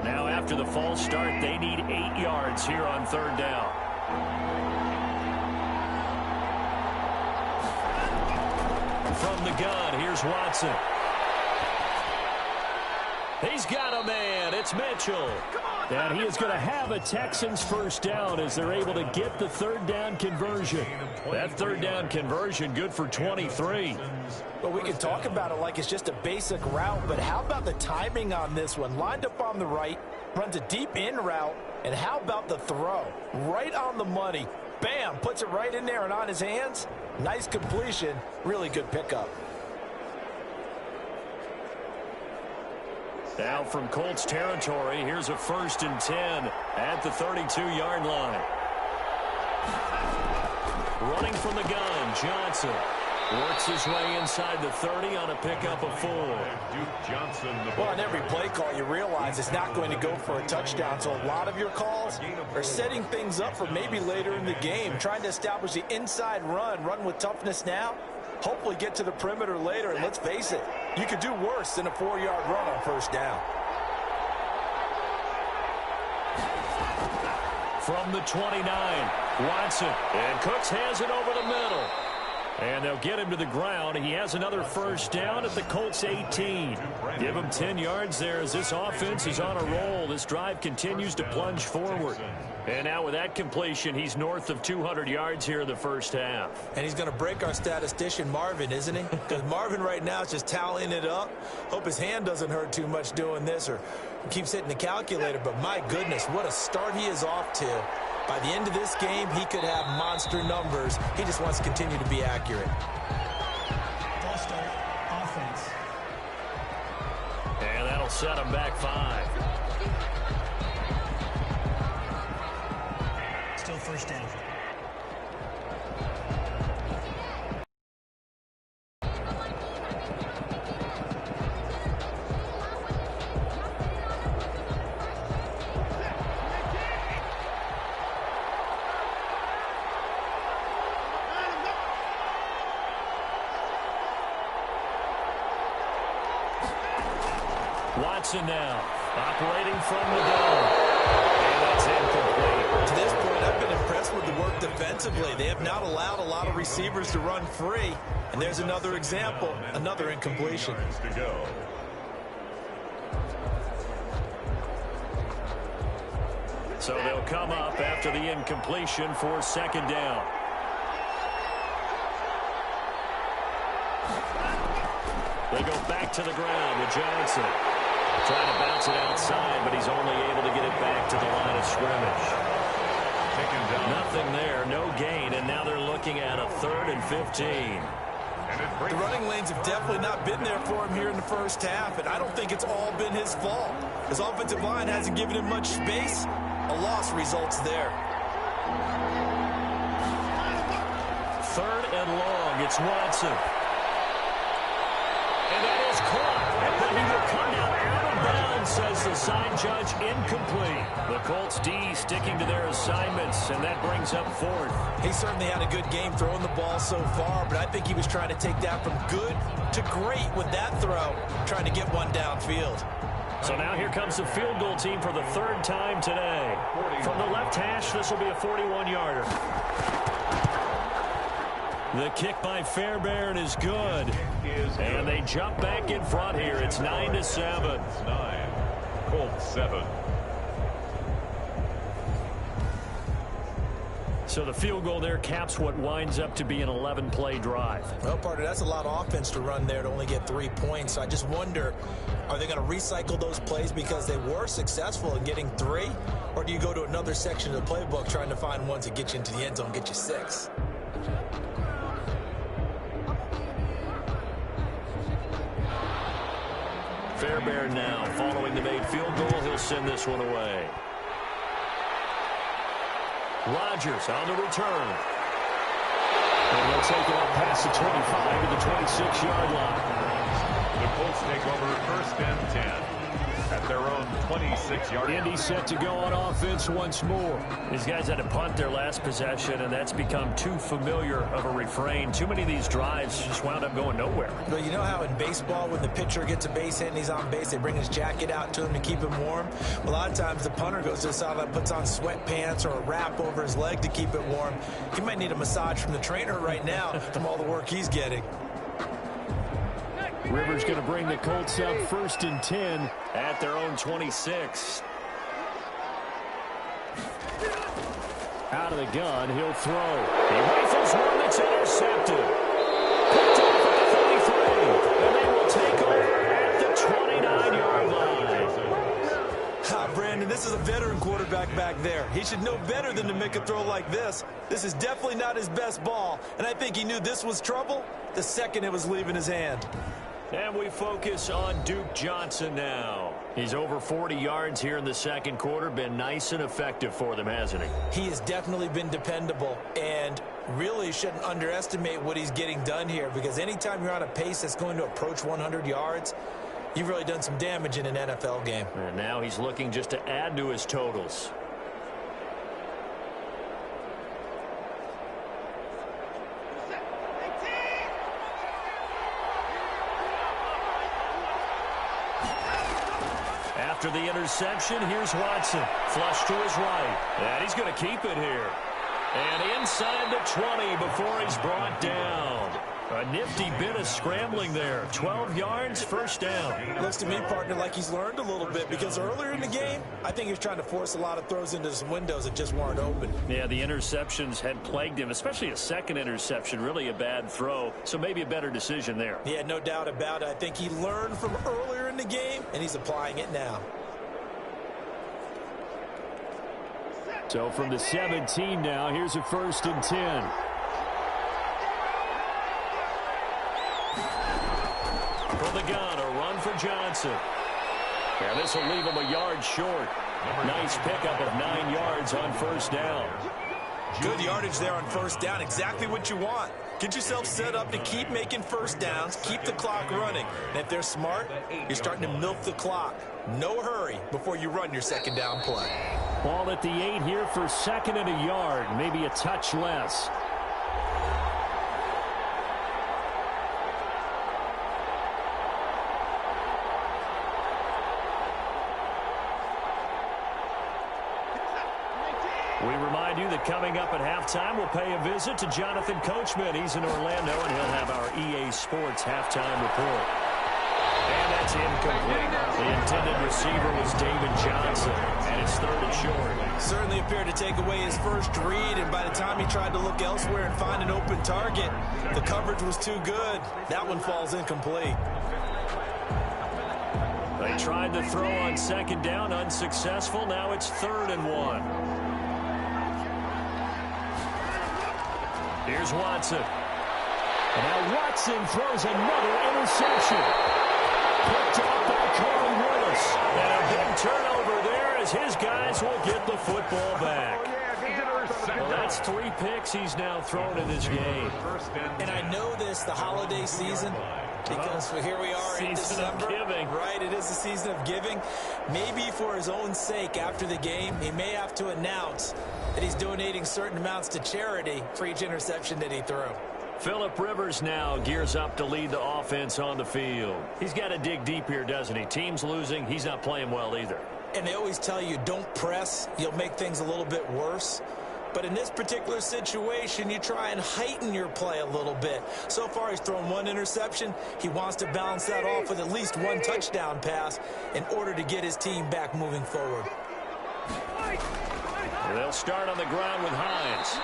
Now, after the false start, they need 8 yards here on 3rd down. From the gun, here's Watson. He's got a man. It's Mitchell. And he is going to have a Texans first down as they're able to get the 3rd down conversion. That 3rd down conversion good for 23. Well, we can talk about it like it's just a basic route, but how about the timing on this one? Lined up on the right, runs a deep in route, and how about the throw? Right on the money. Bam, puts it right in there and on his hands. Nice completion, really good pickup. Now from Colts territory, here's a 1st and 10 at the 32-yard line. Running from the gun, Johnson works his way inside the 30 on a pickup of 4. Well, on every play call, you realize it's not going to go for a touchdown, so a lot of your calls are setting things up for maybe later in the game, trying to establish the inside run with toughness now, hopefully get to the perimeter later, and let's face it, you could do worse than a 4-yard run on first down. From the 29, Watson, and Cooks has it over the middle. And they'll get him to the ground. He has another first down at the Colts 18. Give him 10 yards there as this offense is on a roll. This drive continues to plunge forward. And now with that completion, he's north of 200 yards here in the first half. And he's going to break our statistician, Marvin, isn't he? Because Marvin right now is just tallying it up. Hope his hand doesn't hurt too much doing this or keeps hitting the calculator. But my goodness, what a start he is off to. By the end of this game, he could have monster numbers. He just wants to continue to be accurate. False start. Offense. And that'll set him back 5. Still first down. Watson now, operating from the gun. And that's incomplete. To this point, I've been impressed with the work defensively. They have not allowed a lot of receivers to run free. And there's another example, another incompletion. So they'll come up after the incompletion for second down. They go back to the ground with Johnson. Trying to bounce it outside, but he's only able to get it back to the line of scrimmage. Nothing there, no gain, and now they're looking at a 3rd and 15. The running lanes have definitely not been there for him here in the first half, and I don't think it's all been his fault. His offensive line hasn't given him much space. A loss results there. 3rd and long, it's Watson. And that is caught, but he will come down out of bounds, says the side judge, incomplete. The Colts D sticking to their assignments, and that brings up 4th. He certainly had a good game throwing the ball so far, but I think he was trying to take that from good to great with that throw, trying to get one downfield. So now here comes the field goal team for the 3rd time today. From the left hash, this will be a 41-yarder. The kick by Fairbairn is good. And they jump back in front here. It's 9-7. 9. Colts 7. So the field goal there caps what winds up to be an 11-play drive. Well, partner, that's a lot of offense to run there to only get 3 points. So I just wonder, are they going to recycle those plays because they were successful in getting 3? Or do you go to another section of the playbook trying to find ones that get you into the end zone, get you 6? Fairbairn now following the made field goal. He'll send this one away. Rodgers on the return. And they'll take it up past the 25 to the 26-yard line. The Colts take over 1st and 10 at their own 26-yard line. Indy set to go on offense once more. These guys had to punt their last possession, and that's become too familiar of a refrain. Too many of these drives just wound up going nowhere. Well, you know how in baseball, when the pitcher gets a base hit and he's on base, they bring his jacket out to him to keep him warm? Well, a lot of times the punter goes to the sideline, puts on sweatpants or a wrap over his leg to keep it warm. He might need a massage from the trainer right now from all the work he's getting. Rivers going to bring the Colts up 1st and 10 at their own 26. Out of the gun, he'll throw. He rifles one that's intercepted. Picked off at the 33, and they will take over at the 29-yard line. Brandon, this is a veteran quarterback back there. He should know better than to make a throw like this. This is definitely not his best ball, and I think he knew this was trouble the second it was leaving his hand. And we focus on Duke Johnson now. He's over 40 yards here in the second quarter. Been nice and effective for them, hasn't he? He has definitely been dependable, and really shouldn't underestimate what he's getting done here, because anytime you're on a pace that's going to approach 100 yards, you've really done some damage in an NFL game. And now he's looking just to add to his totals. After the interception, here's Watson. Flush to his right. And he's going to keep it here. And inside the 20 before he's brought down. A nifty bit of scrambling there. 12 yards, 1st down. Looks to me, partner, like he's learned a little bit, because earlier in the game, I think he was trying to force a lot of throws into some windows that just weren't open. Yeah, the interceptions had plagued him, especially a second interception, really a bad throw. So maybe a better decision there. Yeah, no doubt about it. I think he learned from earlier in the game, and he's applying it now. So from the 17 now, here's a 1st and 10. From the gun, a run for Johnson. And this will leave him a yard short. Nice pickup of 9 yards on 1st down. Good yardage there on 1st down. Exactly what you want. Get yourself set up to keep making 1st downs, keep the clock running. And if they're smart, you're starting to milk the clock. No hurry before you run your 2nd down play. Ball at the 8 here for 2nd and a yard, maybe a touch less. remind you that coming up at halftime, we'll pay a visit to Jonathan Coachman. He's in Orlando, and he'll have our EA Sports halftime report. And that's incomplete. The intended receiver was David Johnson, and it's 3rd and short. Certainly appeared to take away his first read, and by the time he tried to look elsewhere and find an open target, the coverage was too good. That one falls incomplete. They tried to throw on 2nd down, unsuccessful. Now it's 3rd and 1. Here's Watson. And now Watson throws another interception. Picked off by Corey Willis. And a big turnover there as his guys will get the football back. Well, that's 3 picks he's now thrown in this game. And I know this, the holiday season, because here we are in December. Giving. Right, it is the season of giving. Maybe for his own sake after the game, he may have to announce that he's donating certain amounts to charity for each interception that he threw. Phillip Rivers now gears up to lead the offense on the field. He's got to dig deep here, doesn't he? Team's losing. He's not playing well either. And they always tell you, don't press. You'll make things a little bit worse. But in this particular situation, you try and heighten your play a little bit. So far, he's thrown 1 interception. He wants to balance that off with at least 1 touchdown pass in order to get his team back moving forward. They'll start on the ground with Hines.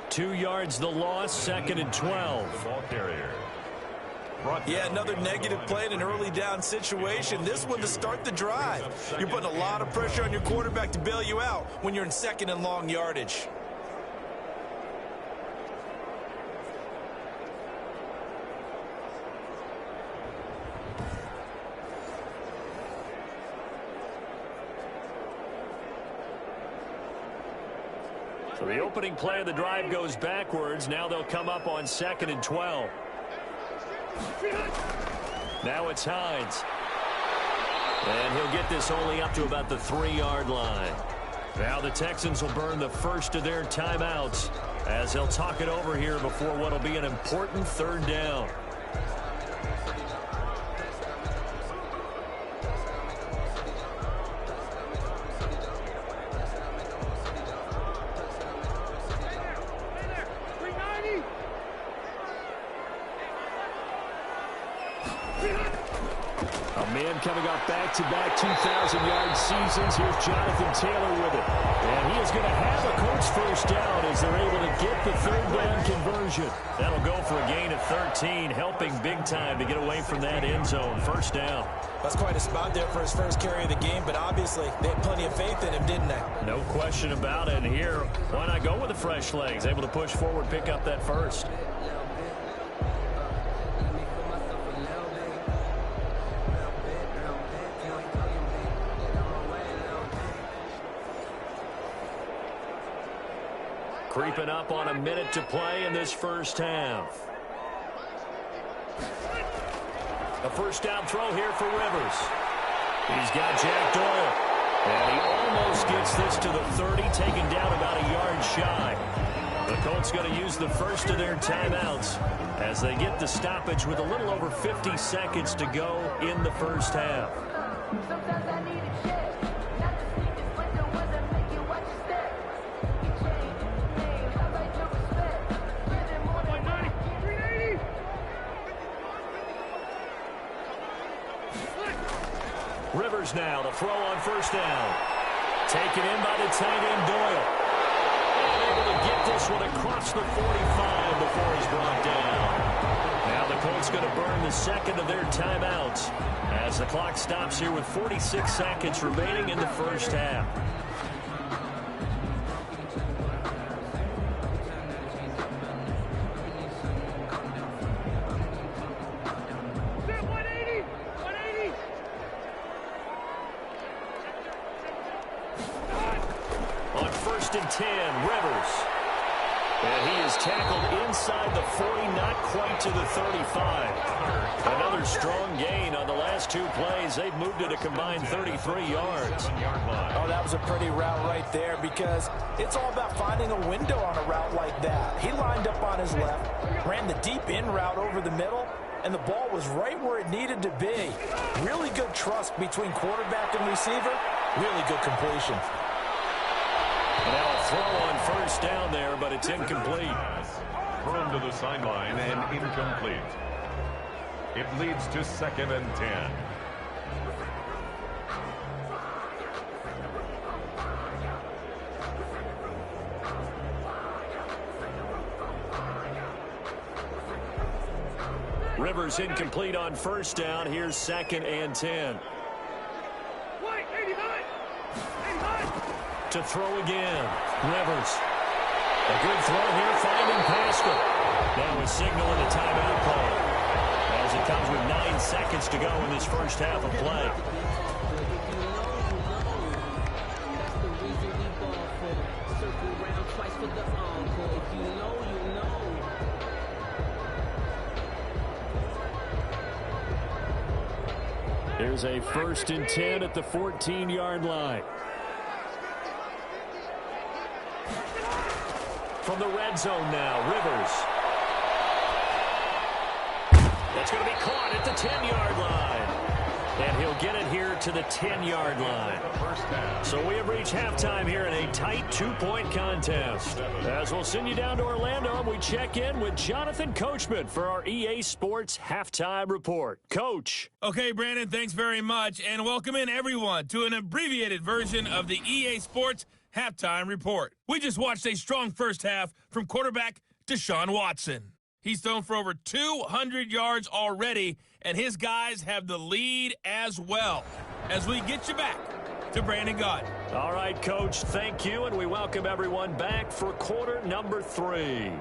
2 yards the loss, 2nd and 12. Ball carrier. Yeah, another negative play in an early down situation. This one to start the drive. You're putting a lot of pressure on your quarterback to bail you out when you're in 2nd and long yardage. So the opening play of the drive goes backwards. Now they'll come up on 2nd and 12. Now it's Hines. And he'll get this only up to about the 3-yard line. Now the Texans will burn the first of their timeouts as they'll talk it over here before what will be an important 3rd down. Coming off back-to-back 2,000-yard seasons. Here's Jonathan Taylor with it. And he is going to have a Colts first down as they're able to get the 3rd down conversion. That'll go for a gain of 13, helping big time to get away from that end zone. 1st down. That's quite a spot there for his first carry of the game, but obviously they had plenty of faith in him, didn't they? No question about it. And here, why not go with the fresh legs? Able to push forward, pick up that first. Creeping up on a minute to play in this first half. A first down throw here for Rivers. He's got Jack Doyle. And he almost gets this to the 30, taken down about a yard shy. The Colts going to use the first of their timeouts as they get the stoppage with a little over 50 seconds to go in the first half. Rivers now to throw on first down. Taken in by the tight end Doyle. Able to get this one across the 45 before he's brought down. Now the Colts going to burn the 2nd of their timeouts as the clock stops here with 46 seconds remaining in the first half. On 1st and 10, Rivers. And he is tackled inside the 40, not quite to the 35. Another strong gain on the last 2 plays. They've moved it a combined 33 yards. Oh, that was a pretty route right there because it's all about finding a window on a route like that. He lined up on his left, ran the deep in route over the middle, and the ball was right where it needed to be. Really good trust between quarterback and receiver. Really good completion. And now a throw on first down there, but it's incomplete. Thrown to the sideline and incomplete. It leads to 2nd and 10. Rivers incomplete on first down. Here's 2nd and 10. To throw again. Rivers. A good throw here, finding Pascal. Now a signal and a timeout call, as it comes with 9 seconds to go in this first half of play. Here's a 1st and 10 at the 14-yard line. From the red zone now, Rivers. That's going to be caught at the 10-yard line. And he'll get it here to the 10-yard line. So we have reached halftime here in a tight 2-point contest. As we'll send you down to Orlando, we check in with Jonathan Coachman for our EA Sports Halftime Report. Coach. Okay, Brandon, thanks very much. And welcome in, everyone, to an abbreviated version of the EA Sports Halftime Report. We just watched a strong first half from quarterback Deshaun Watson. He's thrown for over 200 yards already, and his guys have the lead as well. As we get you back to Brandon Gaudin. All right, Coach, thank you, and we welcome everyone back for quarter number 3.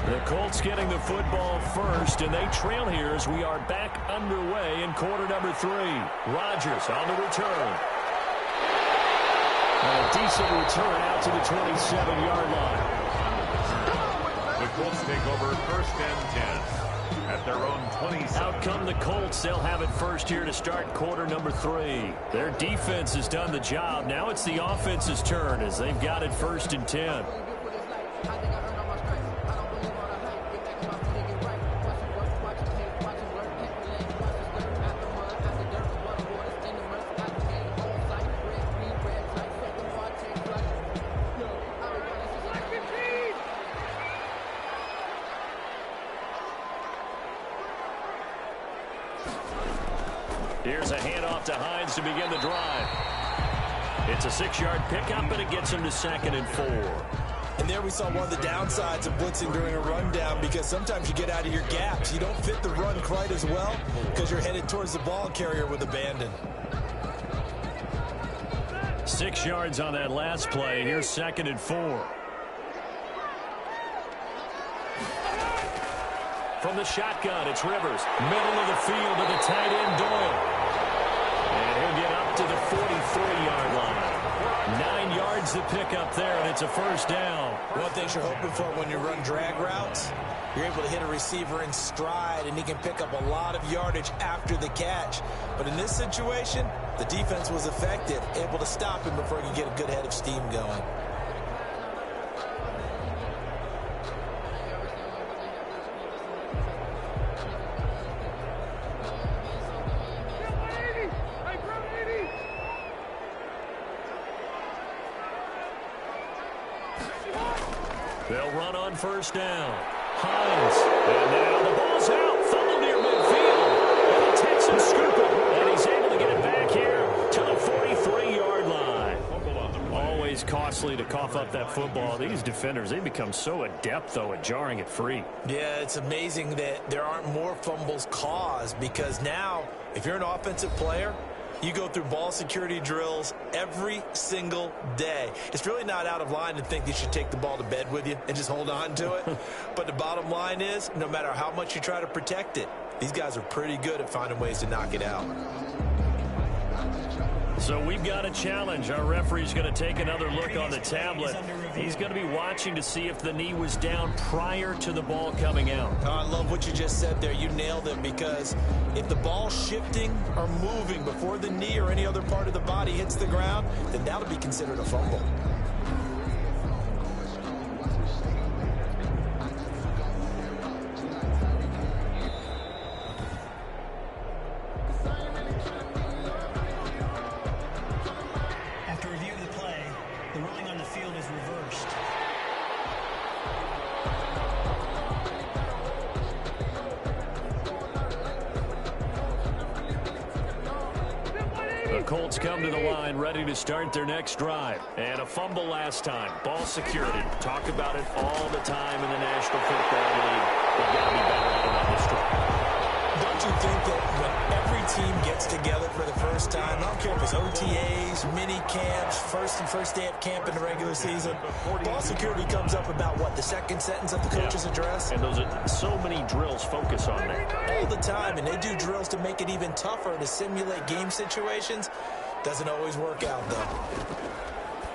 The Colts getting the football first, and they trail here as we are back underway in quarter number 3. Rodgers on the return. And a decent return out to the 27-yard line. The Colts take over 1st and 10 at their own 27. Out come the Colts. They'll have it first here to start quarter number 3. Their defense has done the job. Now it's the offense's turn as they've got it 1st and 10. Here's a handoff to Hines to begin the drive. It's a 6-yard pickup, and it gets him to 2nd and 4. And there we saw one of the downsides of blitzing during a rundown, because sometimes you get out of your gaps. You don't fit the run quite as well because you're headed towards the ball carrier with abandon. 6 yards on that last play. Here's 2nd and 4. From the shotgun, it's Rivers. Middle of the field to the tight end, Doyle. And he'll get up to the 43-yard line. 9 yards to pick up there, and it's a 1st down. One thing you're hoping for when you run drag routes, you're able to hit a receiver in stride, and he can pick up a lot of yardage after the catch. But in this situation, the defense was effective, able to stop him before he could get a good head of steam going. They'll run on 1st down. Hines. And now the ball's out. Fumble near midfield. And the Texans scoop it. And he's able to get it back here to the 43-yard line. Always costly to cough up that football. These defenders, they become so adept, though, at jarring it free. Yeah, it's amazing that there aren't more fumbles caused, because now, if you're an offensive player, you go through ball security drills every single day. It's really not out of line to think you should take the ball to bed with you and just hold on to it. But the bottom line is, no matter how much you try to protect it, these guys are pretty good at finding ways to knock it out. So we've got a challenge. Our referee's going to take another look on the tablet. He's going to be watching to see if the knee was down prior to the ball coming out. Oh, I love what you just said there. You nailed it, because if the ball's shifting or moving before the knee or any other part of the body hits the ground, then that'll be considered a fumble. Colts come to the line ready to start their next drive. And a fumble last time. Ball security. Talk about it all the time in the National Football League. They've got to be better at it on this drive. Don't you think that when every team gets together for the first time, I don't care if it's OTAs, mini camps, first day of camp in the regular season, ball security comes up about what, the second sentence of the coach's address? And those are so many drills focus on that. All the time, and they do drills to make it even tougher to simulate game situations. Doesn't always work out, though.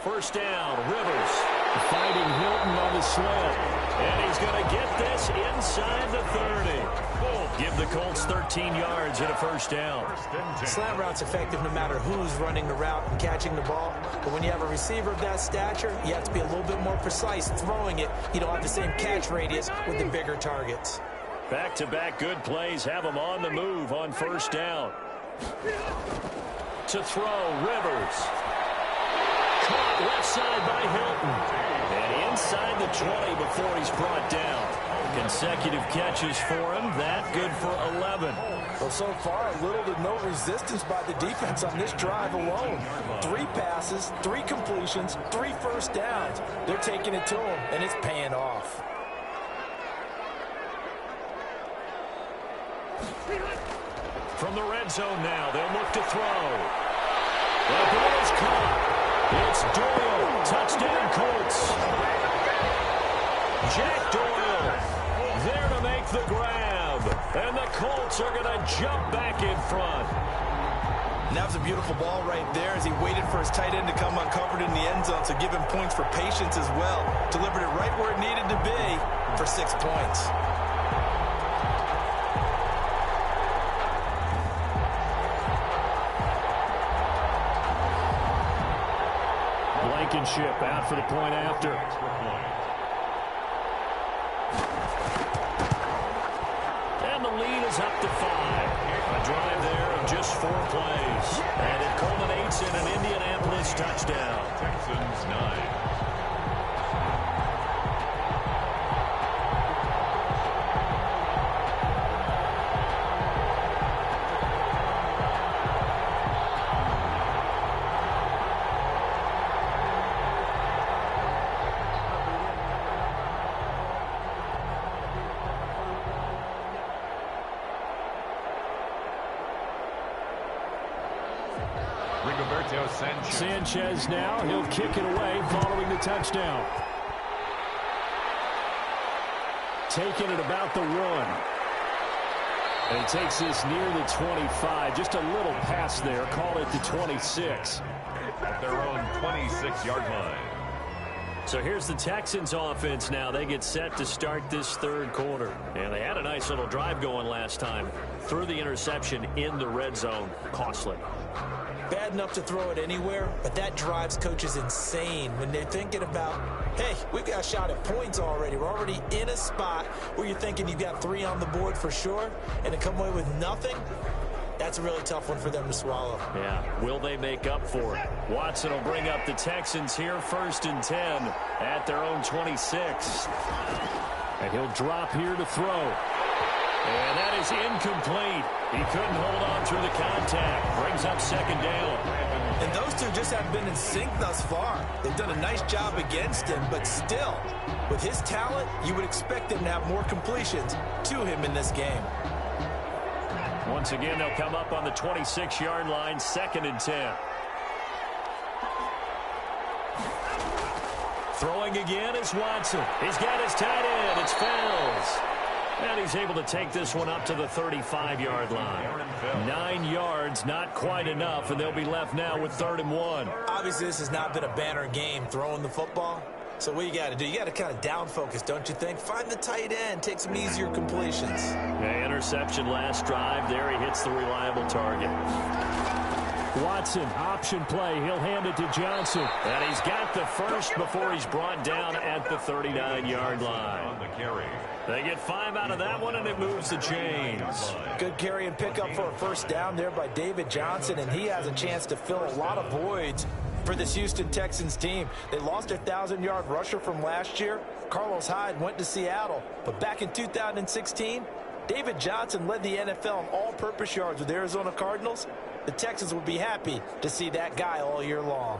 First down, Rivers fighting Hilton on the slant. And he's going to get this inside the 30. Give the Colts 13 yards and a first down. Slant route's effective no matter who's running the route and catching the ball. But when you have a receiver of that stature, you have to be a little bit more precise throwing it. You don't have the same catch radius with the bigger targets. Back-to-back good plays have them on the move on first down. To throw, Rivers. Caught left side by Hilton. And inside the 20 before he's brought down. Consecutive catches for him. That good for 11. Well, so far, little to no resistance by the defense on this drive alone. 3 passes, 3 completions, 3 first downs. They're taking it to him, and it's paying off. From the red zone now, they'll look to throw. The ball is caught. It's Doyle. Touchdown, Colts. Jack Doyle there to make the grab. And the Colts are going to jump back in front. And that was a beautiful ball right there as he waited for his tight end to come uncovered in the end zone, so give him points for patience as well. Delivered it right where it needed to be for 6 points. Blankenship out for the point after. And the lead is up to 5. A drive there of just 4 plays. And it culminates in an Indianapolis touchdown. Texans 9. Sanchez now, he'll kick it away following the touchdown. Taking it about the 1. And he takes this near the 25. Just a little pass there. Call it the 26. At their own 26-yard line. So here's the Texans offense now. They get set to start this third quarter. And they had a nice little drive going last time. Threw the interception in the red zone. Costly. Bad enough to throw it anywhere, but that drives coaches insane when they're thinking about, hey, we've got a shot at points already. We're already in a spot where you're thinking you've got 3 on the board for sure, and to come away with nothing, that's a really tough one for them to swallow. Yeah, will they make up for it? Watson will bring up the Texans here, 1st and 10 at their own 26. And he'll drop here to throw. And that is incomplete. He couldn't hold on through the contact. Brings up 2nd down. And those two just haven't been in sync thus far. They've done a nice job against him, but still, with his talent, you would expect them to have more completions to him in this game. Once again, they'll come up on the 26-yard line, 2nd and 10. Throwing again is Watson. He's got his tight end. It's Fells. And he's able to take this one up to the 35-yard line. 9 yards, not quite enough, and they'll be left now with 3rd and 1. Obviously, this has not been a banner game throwing the football. So what you got to do, you got to kind of down focus, don't you think? Find the tight end, take some easier completions. Yeah, interception last drive. There he hits the reliable target. Watson, option play. He'll hand it to Johnson. And he's got the first before he's brought down at the 39-yard line. They get 5 out of that one, and it moves the chains. Good carry and pickup for a first down there by David Johnson, and he has a chance to fill a lot of voids for this Houston Texans team. They lost their 1,000-yard rusher from last year. Carlos Hyde went to Seattle, but back in 2016, David Johnson led the NFL in all-purpose yards with the Arizona Cardinals. The Texans would be happy to see that guy all year long.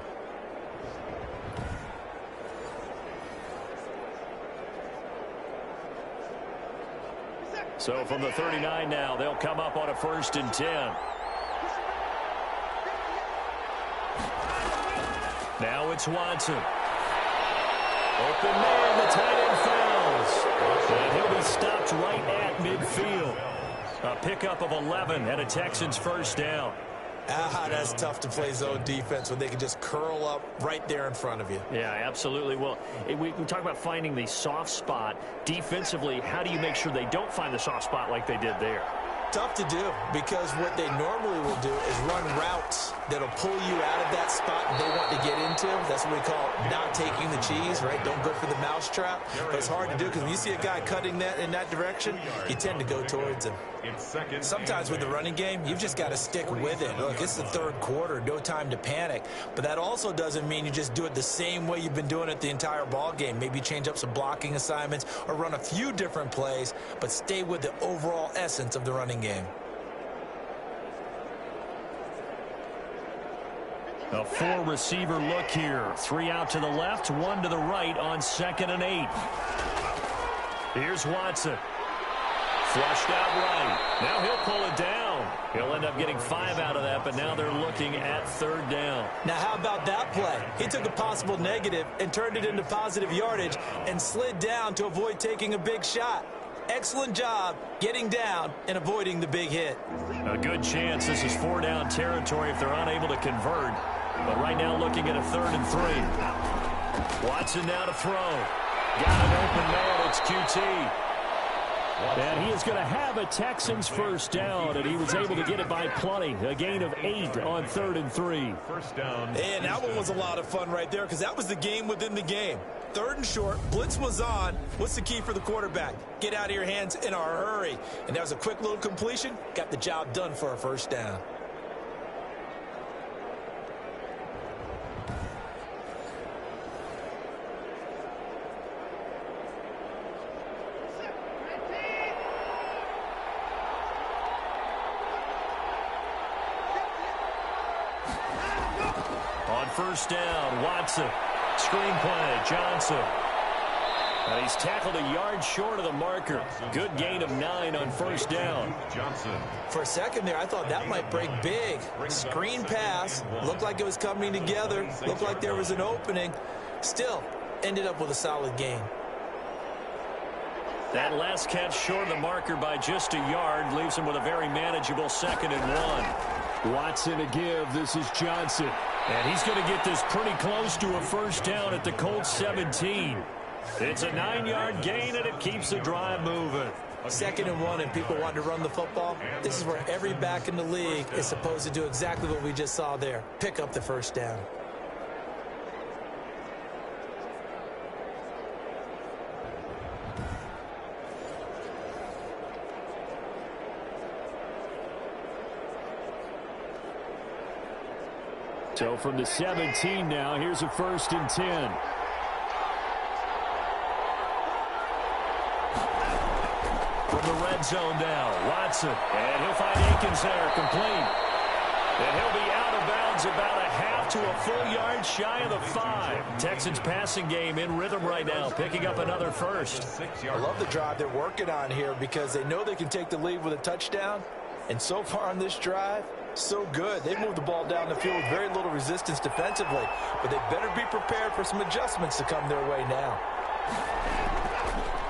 So from the 39 now, they'll come up on a 1st and 10. Now it's Watson. Open man, the tight end falls. And he'll be stopped right at midfield. A pickup of 11 and a Texans first down. That's tough to play zone defense when they can just curl up right there in front of you. Yeah, absolutely. Well, we talk about finding the soft spot. Defensively, how do you make sure they don't find the soft spot like they did there? Tough to do, because what they normally will do is run routes that'll pull you out of that spot they want to get into. That's what we call not taking the cheese, right? Don't go for the mousetrap. But it's hard to do, because when you see a guy cutting that in that direction, you tend to go towards him. Sometimes with the running game, you've just got to stick with it. Look, it's the 3rd quarter, no time to panic. But that also doesn't mean you just do it the same way you've been doing it the entire ball game. Maybe change up some blocking assignments or run a few different plays, but stay with the overall essence of the running game. A 4-receiver look here. 3 out to the left, 1 to the right on 2nd and 8. Here's Watson. Flushed out right. Now he'll pull it down. He'll end up getting 5 out of that, but now they're looking at 3rd down. Now, how about that play? He took a possible negative and turned it into positive yardage and slid down to avoid taking a big shot. Excellent job getting down and avoiding the big hit. A good chance this is 4-down territory if they're unable to convert. But right now looking at a 3rd and 3. Watson now to throw. Got an open man. It's QT. And he is going to have a Texans first down, and he was able to get it by plenty. A gain of 8 on 3rd and 3. First down. And that one was a lot of fun right there, because that was the game within the game. 3rd and short, blitz was on. What's the key for the quarterback? Get out of your hands in a hurry. And that was a quick little completion. Got the job done for a first down. On first down, Watson. Screen play, Johnson. And he's tackled a yard short of the marker. Good gain of 9 on first down. Johnson. For a second there, I thought that might break big. Screen pass. Looked like it was coming together. Looked like there was an opening. Still, ended up with a solid gain. That last catch short of the marker by just a yard leaves him with a very manageable 2nd and 1. Watson to give. This is Johnson. And he's going to get this pretty close to a first down at the Colts 17. It's a 9-yard gain, and it keeps the drive moving. 2nd and 1, and people want to run the football. This is where every back in the league is supposed to do exactly what we just saw there. Pick up the first down. So from the 17 now, here's a 1st and 10. From the red zone now, Watson. And he'll find Akins there, complete. And he'll be out of bounds about a half to a full yard shy of the 5. Texans passing game in rhythm right now, picking up another first. I love the drive they're working on here, because they know they can take the lead with a touchdown. And so far on this drive, so good. They moved the ball down the field with very little resistance defensively, but they better be prepared for some adjustments to come their way now.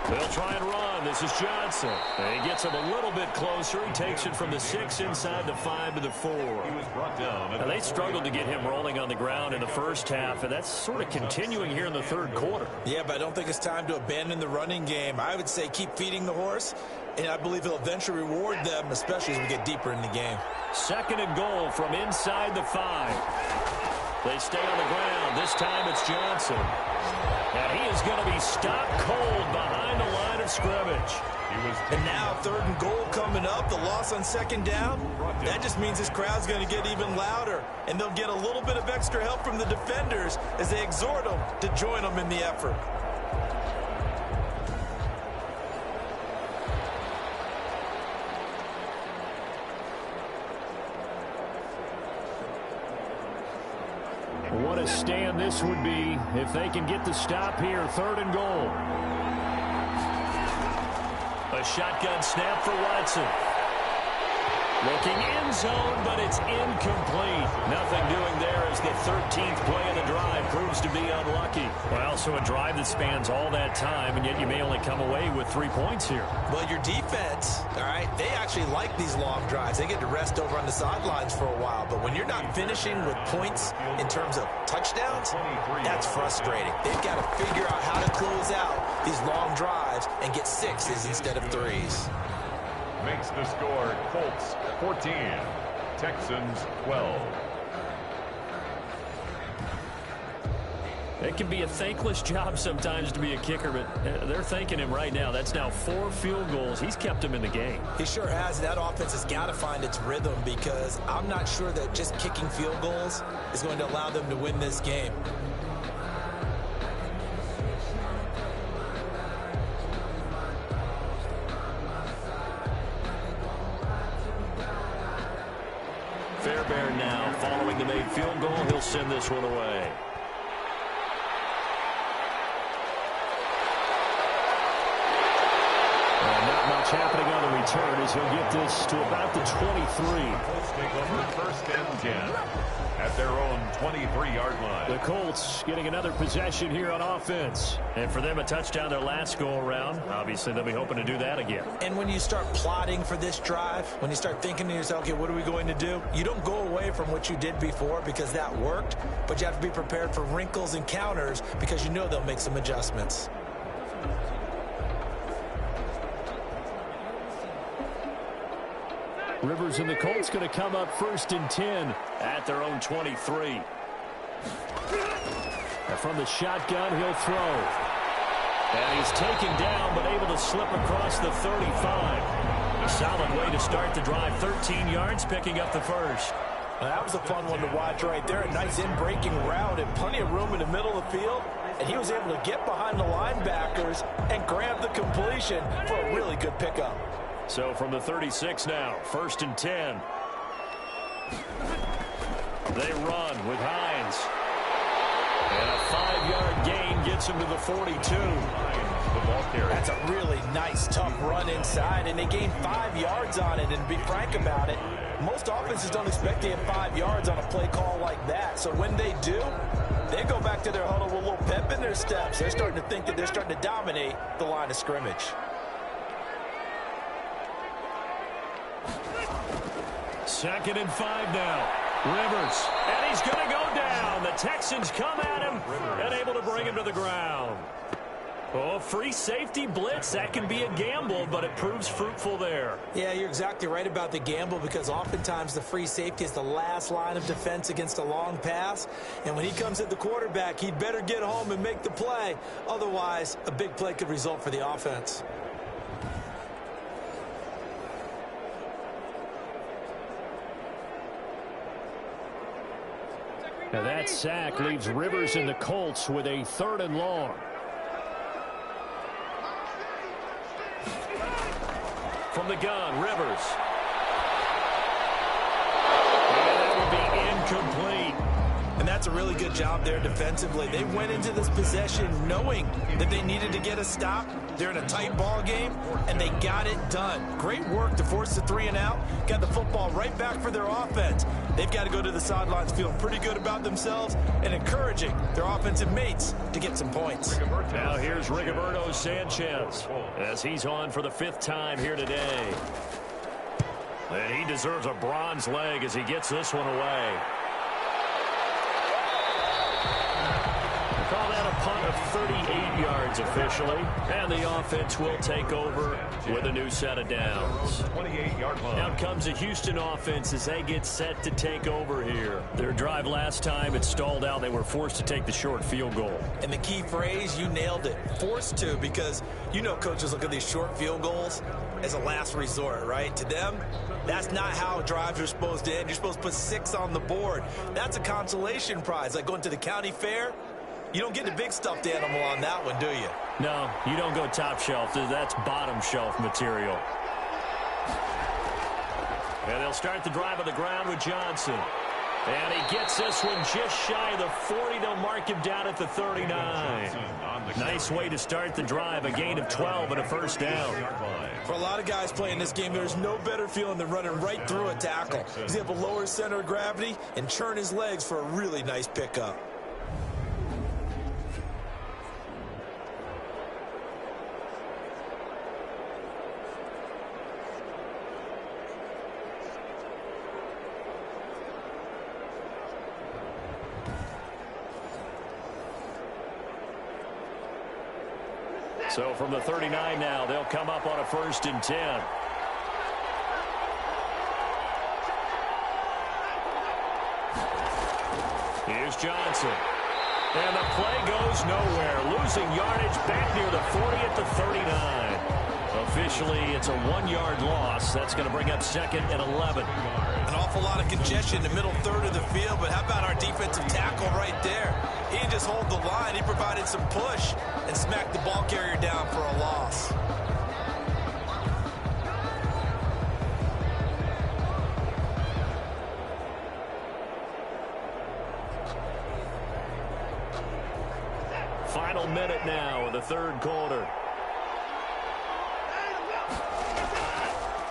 They'll try and run. This is Johnson. And he gets him a little bit closer. He takes it from the 6 inside the 5 to the 4. He was brought down. Now, they struggled to get him rolling on the ground in the first half, and that's sort of continuing here in the third quarter. Yeah, but I don't think it's time to abandon the running game. I would say keep feeding the horse, and I believe he'll eventually reward them, especially as we get deeper in the game. 2nd and goal from inside the 5. They stay on the ground. This time it's Johnson. And he is going to be stopped cold behind the line of scrimmage. And now 3rd and goal coming up. The loss on 2nd down. That just means this crowd's going to get even louder. And they'll get a little bit of extra help from the defenders as they exhort them to join them in the effort. What a stand this would be if they can get the stop here. 3rd and goal. A shotgun snap for Watson. Looking end zone, but it's incomplete. Nothing doing there as the 13th play of the drive proves to be unlucky. Well, so a drive that spans all that time, and yet you may only come away with 3 points here. Well, your defense, all right, they actually like these long drives. They get to rest over on the sidelines for a while. But when you're not finishing with points in terms of touchdowns, that's frustrating. They've got to figure out how to close out these long drives and get 6s instead of 3s. Makes the score Colts 14, Texans 12. It can be a thankless job sometimes to be a kicker, but they're thanking him right now. That's now 4 field goals. He's kept them in the game. He sure has. That offense has got to find its rhythm because I'm not sure that just kicking field goals is going to allow them to win this game. Fairbairn now following the made field goal. He'll send this one away. Not much happening on the return as he'll get this to about the 23. Colts take over 1st and 10 at their own 23-yard line. The Colts getting another possession here on offense. And for them, a touchdown their last go-around. Obviously, they'll be hoping to do that again. And when you start plotting for this drive, when you start thinking to yourself, okay, what are we going to do? You don't go away from what you did before because that worked, but you have to be prepared for wrinkles and counters because you know they'll make some adjustments. Rivers and the Colts going to come up 1st and 10 at their own 23. And from the shotgun, he'll throw. And he's taken down, but able to slip across the 35. A solid way to start the drive. 13 yards, picking up the 1st. Now, that was a fun one to watch right there. A nice in-breaking route and plenty of room in the middle of the field. And he was able to get behind the linebackers and grab the completion for a really good pickup. So from the 36 now, 1st and 10. They run with Hines. And a 5-yard gain gets him to the 42. The ball carrier. That's a really nice, tough run inside, and they gained 5 yards on it. And to be frank about it, most offenses don't expect to get 5 yards on a play call like that. So when they do, they go back to their huddle with a little pep in their steps. They're starting to think that they're starting to dominate the line of scrimmage. Second and 5 now. Rivers, and he's going to go down. The Texans come at him and able to bring him to the ground. Oh, free safety blitz. That can be a gamble, but it proves fruitful there. Yeah, you're exactly right about the gamble because oftentimes the free safety is the last line of defense against a long pass. And when he comes at the quarterback, he'd better get home and make the play. Otherwise, a big play could result for the offense. Now that sack leaves Rivers and the Colts with a 3rd and long. From the gun, Rivers. And that would be incomplete. And that's that's a really good job there defensively. They went into this possession knowing that they needed to get a stop. They're in a tight ball game, and they got it done. Great work to force the 3 and out. Got the football right back for their offense. They've got to go to the sidelines feeling pretty good about themselves and encouraging their offensive mates to get some points. Now here's Rigoberto Sanchez as he's on for the 5th time here today. And he deserves a bronze leg as he gets this one away. Call that a punt of 38 yards officially. And the offense will take over with a new set of downs. 28-yard line. Now comes the Houston offense as they get set to take over here. Their drive last time, it stalled out. They were forced to take the short field goal. And the key phrase, you nailed it. Forced to, because you know coaches look at these short field goals as a last resort, right? To them, that's not how drives are supposed to end. You're supposed to put 6 on the board. That's a consolation prize. Like going to the county fair, you don't get the big stuffed animal on that one, do you? No, you don't go top shelf. That's bottom shelf material. And they'll start the drive on the ground with Johnson. And he gets this one just shy of the 40. They'll mark him down at the 39. Nice way to start the drive. A gain of 12 and a first down. For a lot of guys playing this game, there's no better feeling than running right through a tackle. He's able to lower his center of gravity and churn his legs for a really nice pickup. So from the 39 now, they'll come up on a 1st and 10. Here's Johnson. And the play goes nowhere. Losing yardage back near the 40 at the 39. Officially, it's a 1-yard loss. That's going to bring up 2nd and 11. An awful lot of congestion in the middle third of the field, but how about our defensive tackle right there? He didn't just hold the line. He provided some push and smacked the ball carrier down for a loss. Final minute now in the 3rd quarter.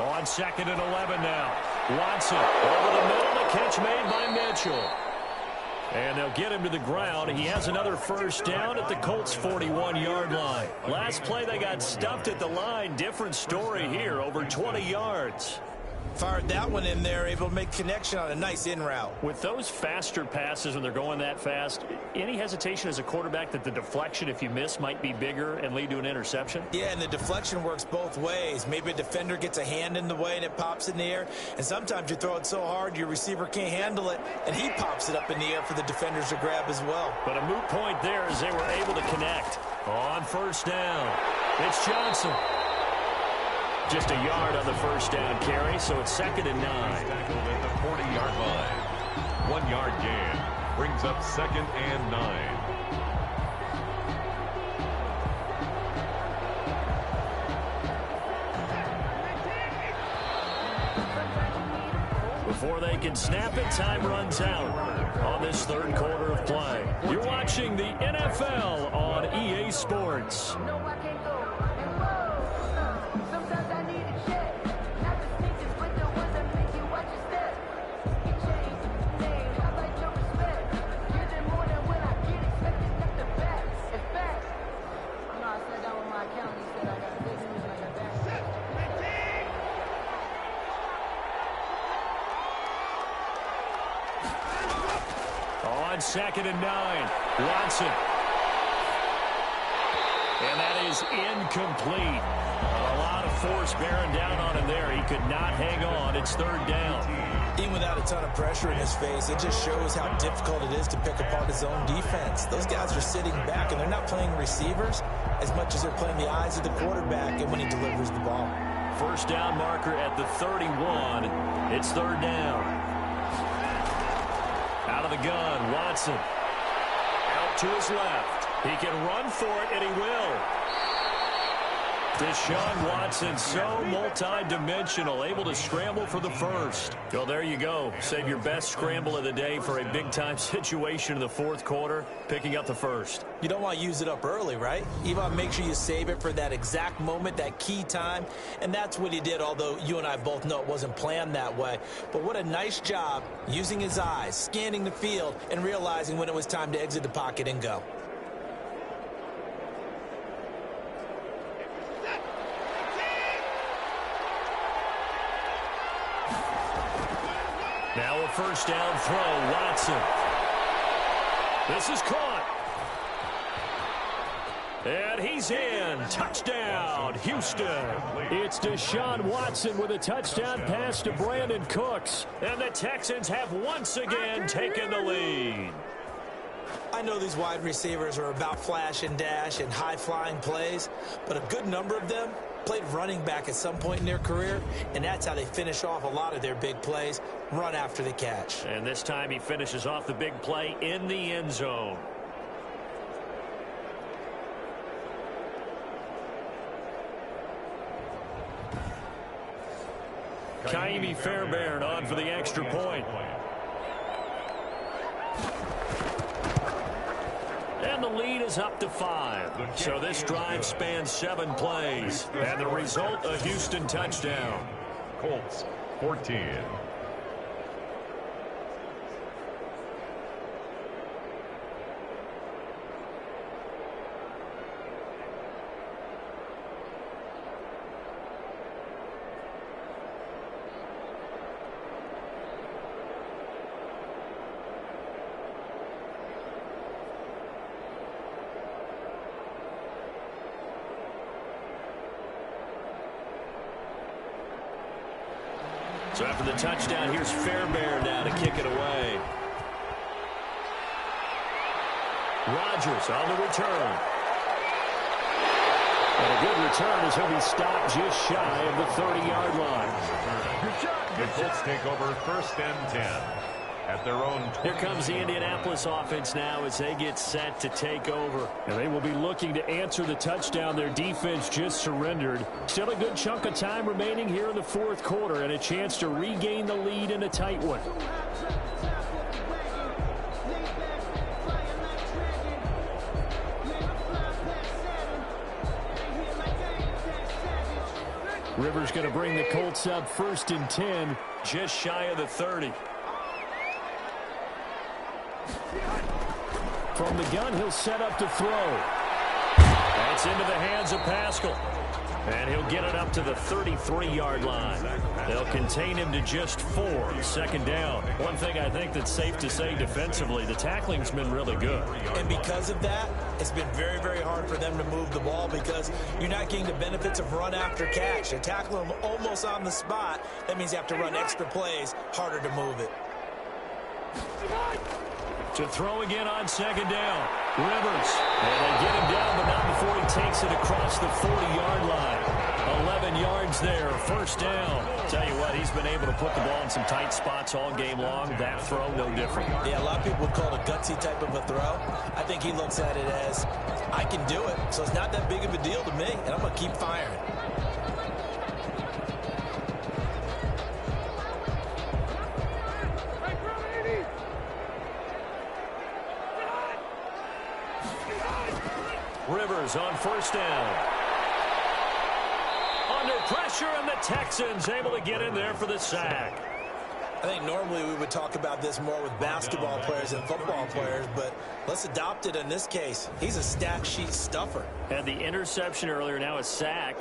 On 2nd and 11 now. Watson over the middle. The catch made by Mitchell. And they'll get him to the ground. He has another first down at the Colts' 41-yard line. Last play, they got stuffed at the line. Different story here, over 20 yards. Fired that one in there, able to make connection on a nice in route. With those faster passes when they're going that fast, any hesitation as a quarterback that the deflection, if you miss, might be bigger and lead to an interception? Yeah, and the deflection works both ways. Maybe a defender gets a hand in the way and it pops in the air. And sometimes you throw it so hard your receiver can't handle it, and he pops it up in the air for the defenders to grab as well. But a moot point there as they were able to connect. On first down, it's Johnson. Just a yard on the first down carry, so it's 2nd and 9. Tackled at the 40-yard line. 1-yard gain brings up 2nd and 9. Before they can snap it, time runs out on this 3rd quarter of play. You're watching the NFL on EA Sports. On 2nd and 9, Watson. And that is incomplete. A lot of force bearing down on him there. He could not hang on. It's 3rd down. Even without a ton of pressure in his face, it just shows how difficult it is to pick apart his own defense. Those guys are sitting back, and they're not playing receivers as much as they're playing the eyes of the quarterback and when he delivers the ball. First down marker at the 31. It's 3rd down. Out of the gun, Watson. Out to his left. He can run for it, and he will. Deshaun Watson, so multi-dimensional, able to scramble for the first. Well, there you go. Save your best scramble of the day for a big-time situation in the fourth quarter, picking up the first. You don't want to use it up early, right? You want to make sure you save it for that exact moment, that key time, and that's what he did, although you and I both know it wasn't planned that way. But what a nice job using his eyes, scanning the field, and realizing when it was time to exit the pocket and go. Now a first down throw, Watson. This is caught. And he's in. Touchdown, Houston. It's Deshaun Watson with a touchdown pass to Brandon Cooks. And the Texans have once again taken the lead. I know these wide receivers are about flash and dash and high-flying plays, but a good number of them played running back at some point in their career, and that's how they finish off a lot of their big plays, run after the catch. And this time he finishes off the big play in the end zone. Kaimi Fairbairn on for the extra point. And the lead is up to 5. So this drive spans 7 plays. And the result, a Houston touchdown. Colts 14. So after the touchdown, here's Fairbairn now to kick it away. Rodgers on the return. And a good return as he'll be stopped just shy of the 30-yard line. The Colts take over first and 10 at their own 20. Here comes the Indianapolis offense now as they get set to take over. And they will be looking to answer the touchdown their defense just surrendered. Still a good chunk of time remaining here in the fourth quarter and a chance to regain the lead in a tight one. Rivers going to bring the Colts up first and 10, just shy of the 30. From the gun, he'll set up to throw. That's into the hands of Pascal. And he'll get it up to the 33-yard line. They'll contain him to just 4, second down. One thing I think that's safe to say defensively, the tackling's been really good. And because of that, it's been very, very hard for them to move the ball because you're not getting the benefits of run after catch. They tackle him almost on the spot. That means you have to run extra plays, harder to move it. To throw again on second down. Rivers. And they get him down, but not before he takes it across the 40-yard line. 11 yards there, first down. Tell you what, he's been able to put the ball in some tight spots all game long. That throw, no different. Yeah, a lot of people would call it a gutsy type of a throw. I think he looks at it as, I can do it, so it's not that big of a deal to me, and I'm going to keep firing. Rivers on first down. Under pressure, and the Texans able to get in there for the sack. I think normally we would talk about this more with basketball players and football players, but let's adopt it in this case. He's a stat sheet stuffer. Had the interception earlier, now a sack.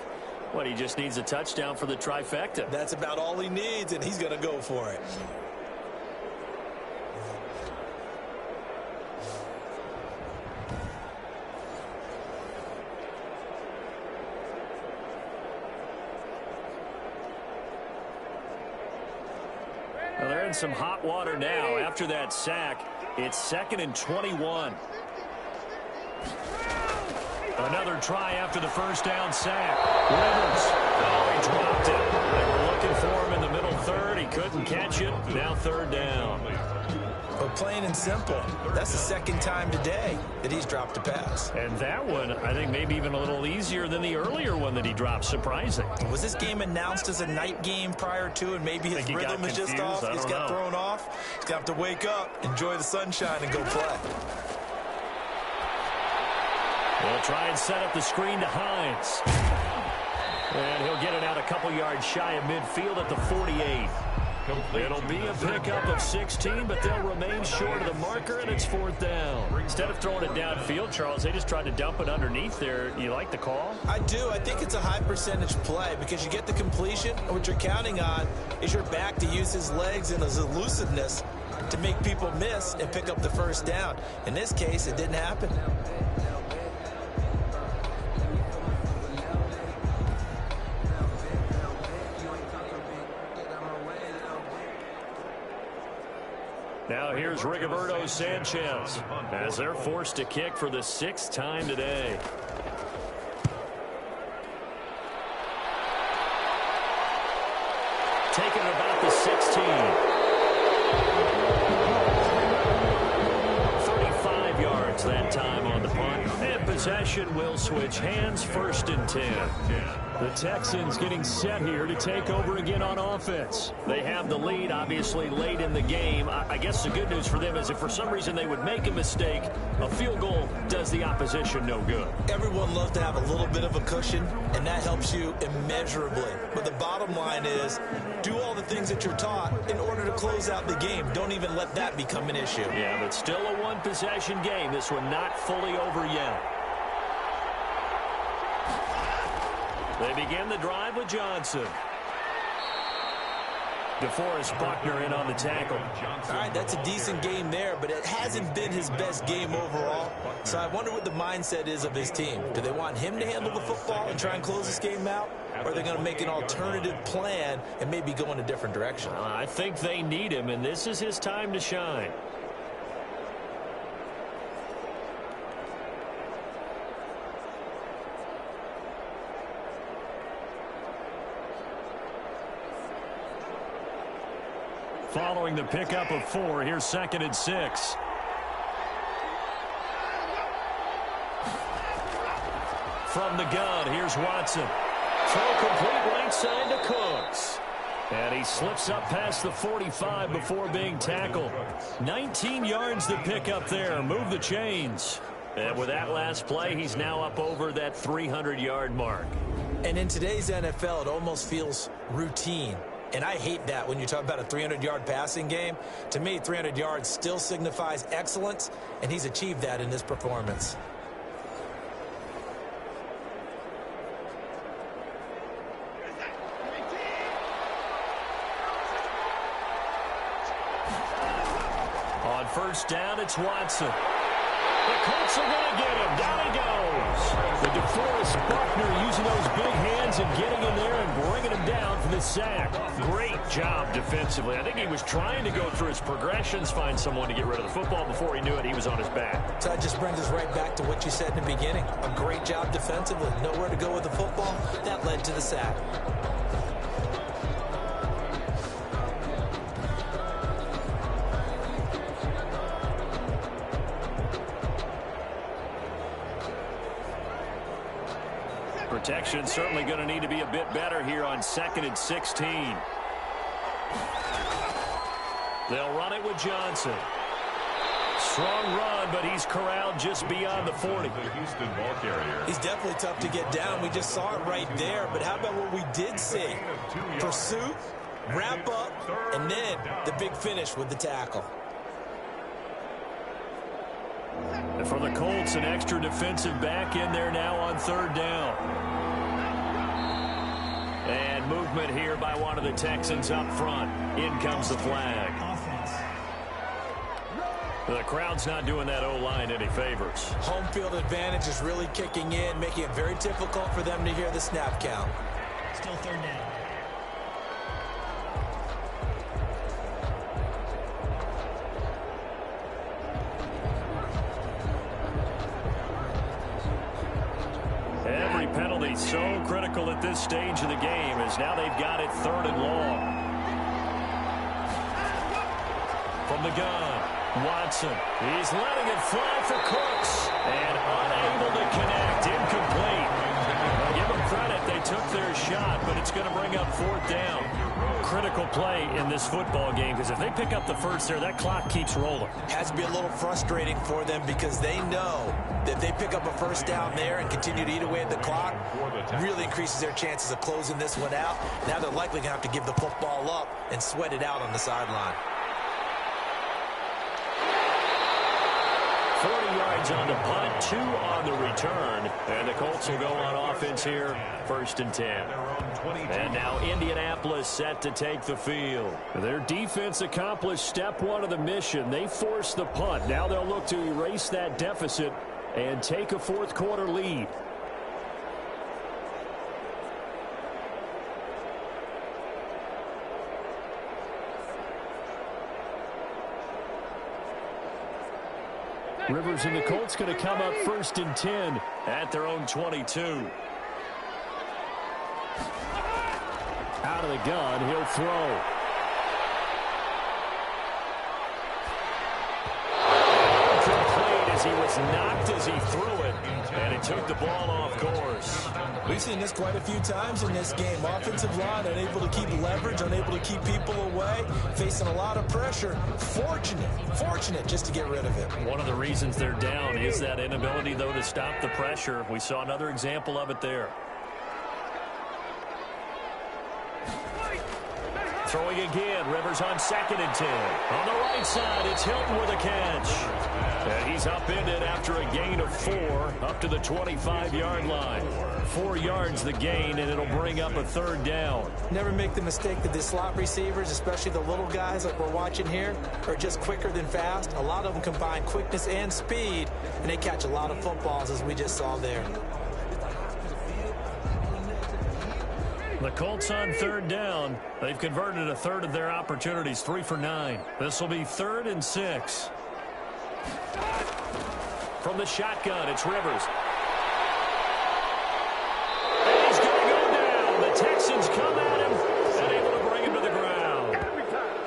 What, he just needs a touchdown for the trifecta. That's about all he needs, and he's going to go for it. Well, they're in some hot water now. After that sack, it's 2nd and 21. Another try after the first down sack. Rivers. Oh, he dropped it. They were looking for him in the middle third. He couldn't catch it. Now third down. So plain and simple, that's the second time today that he's dropped a pass. And that one, I think, maybe even a little easier than the earlier one that he dropped. Surprising. Was this game announced as a night game prior to, and maybe his rhythm is just off? He's got thrown off. He's going to have to wake up, enjoy the sunshine, and go play. They'll try and set up the screen to Hines. And he'll get it out a couple yards shy of midfield at the 48. It'll be a pickup of 16, but they'll remain short of the marker, and it's 4th down. Instead of throwing it downfield, Charles, they just tried to dump it underneath there. You like the call? I do. I think it's a high percentage play because you get the completion, and what you're counting on is your back to use his legs and his elusiveness to make people miss and pick up the first down. In this case, it didn't happen. Now here's Rigoberto Sanchez as they're forced to kick for the 6th time today. Taking it about the 16. 35 yards that time on the punt. And possession will switch hands, 1st and 10. The Texans getting set here to take over again on offense. They have the lead, obviously, late in the game. I guess the good news for them is if for some reason they would make a mistake, a field goal does the opposition no good. Everyone loves to have a little bit of a cushion, and that helps you immeasurably. But the bottom line is, do all the things that you're taught in order to close out the game. Don't even let that become an issue. Yeah, but still a one-possession game. This one not fully over yet. They begin the drive with Johnson. DeForest Buckner in on the tackle. All right, that's a decent game there, but it hasn't been his best game overall. So I wonder what the mindset is of his team. Do they want him to handle the football and try and close this game out? Or are they going to make an alternative plan and maybe go in a different direction? I think they need him, and this is his time to shine. Following the pickup of 4, here's 2nd and 6. From the gun, here's Watson. Throw complete right side to Cooks. And he slips up past the 45 before being tackled. 19 yards to pick up there. Move the chains. And with that last play, he's now up over that 300-yard mark. And in today's NFL, it almost feels routine. And I hate that when you talk about a 300-yard passing game. To me, 300 yards still signifies excellence, and he's achieved that in this performance. On 1st down, it's Watson. The Colts are going to get him. Down he goes. The DeForest Buckner using those big hands and getting in there and bringing him down for the sack. Great job defensively. I think he was trying to go through his progressions, find someone to get rid of the football. Before he knew it, he was on his back. So that just brings us right back to what you said in the beginning. A great job defensively. Nowhere to go with the football. That led to the sack. Protection certainly going to need to be a bit better here on 2nd and 16. They'll run it with Johnson. Strong run, but he's corralled just beyond the 40. He's definitely tough to get down. We just saw it right there. But how about what we did see? Pursuit, wrap up, and then the big finish with the tackle. And for the Colts, an extra defensive back in there now on 3rd down. And movement here by one of the Texans up front. In comes the flag. The crowd's not doing that O-line any favors. Home field advantage is really kicking in, making it very difficult for them to hear the snap count. Still 3rd down. Every penalty so critical at this stage of the game as now they've got it 3rd and long. From the gun, Watson, he's letting it fly for Cooks, and unable to connect, incomplete. Give them credit, they took their shot, but it's going to bring up fourth down. Critical play in this football game, because if they pick up the first there, that clock keeps rolling. Has to be a little frustrating for them because they know that if they pick up a first down there and continue to eat away at the clock, really increases their chances of closing this one out. Now they're likely going to have to give the football up and sweat it out on the sideline. 40 yards on the punt, 2 on the return, and the Colts will go on offense here, 1st and 10. And now Indianapolis set to take the field. Their defense accomplished step 1 of the mission. They forced the punt. Now they'll look to erase that deficit and take a fourth quarter lead. Rivers and the Colts going to come up 1st and 10 at their own 22. Out of the gun, he'll throw. Incomplete as he was knocked as he threw it, and he took the ball off course. We've seen this quite a few times in this game. Offensive line unable to keep leverage, unable to keep people away, facing a lot of pressure. Fortunate just to get rid of it. One of the reasons they're down is that inability, though, to stop the pressure. We saw another example of it there. Throwing again, Rivers on 2nd and 10. On the right side, it's Hilton with a catch. And he's upended after a gain of 4 up to the 25-yard line. 4 yards the gain, and it'll bring up a 3rd down. Never make the mistake that the slot receivers, especially the little guys like we're watching here, are just quicker than fast. A lot of them combine quickness and speed, and they catch a lot of footballs, as we just saw there. The Colts on 3rd down. They've converted a 1/3 of their opportunities, 3 for 9. This will be 3rd and 6. From the shotgun, it's Rivers. And he's going to go down. The Texans come at him and able to bring him to the ground.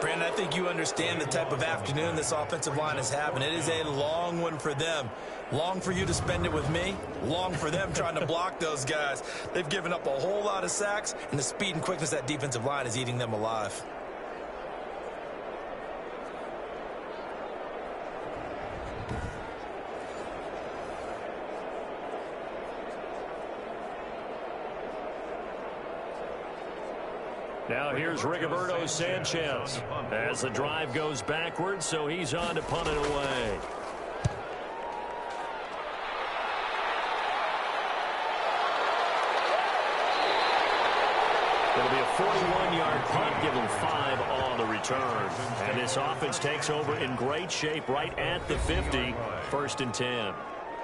Brandon, I think you understand the type of afternoon this offensive line is having. It is a long one for them. Long for you to spend it with me. Long for them trying to block those guys. They've given up a whole lot of sacks, and the speed and quickness of that defensive line is eating them alive. Now here's Rigoberto Sanchez as the drive goes backwards, so he's on to punt it away. It'll be a 41-yard punt, give them 5 on the return. And this offense takes over in great shape right at the 50, 1st and 10.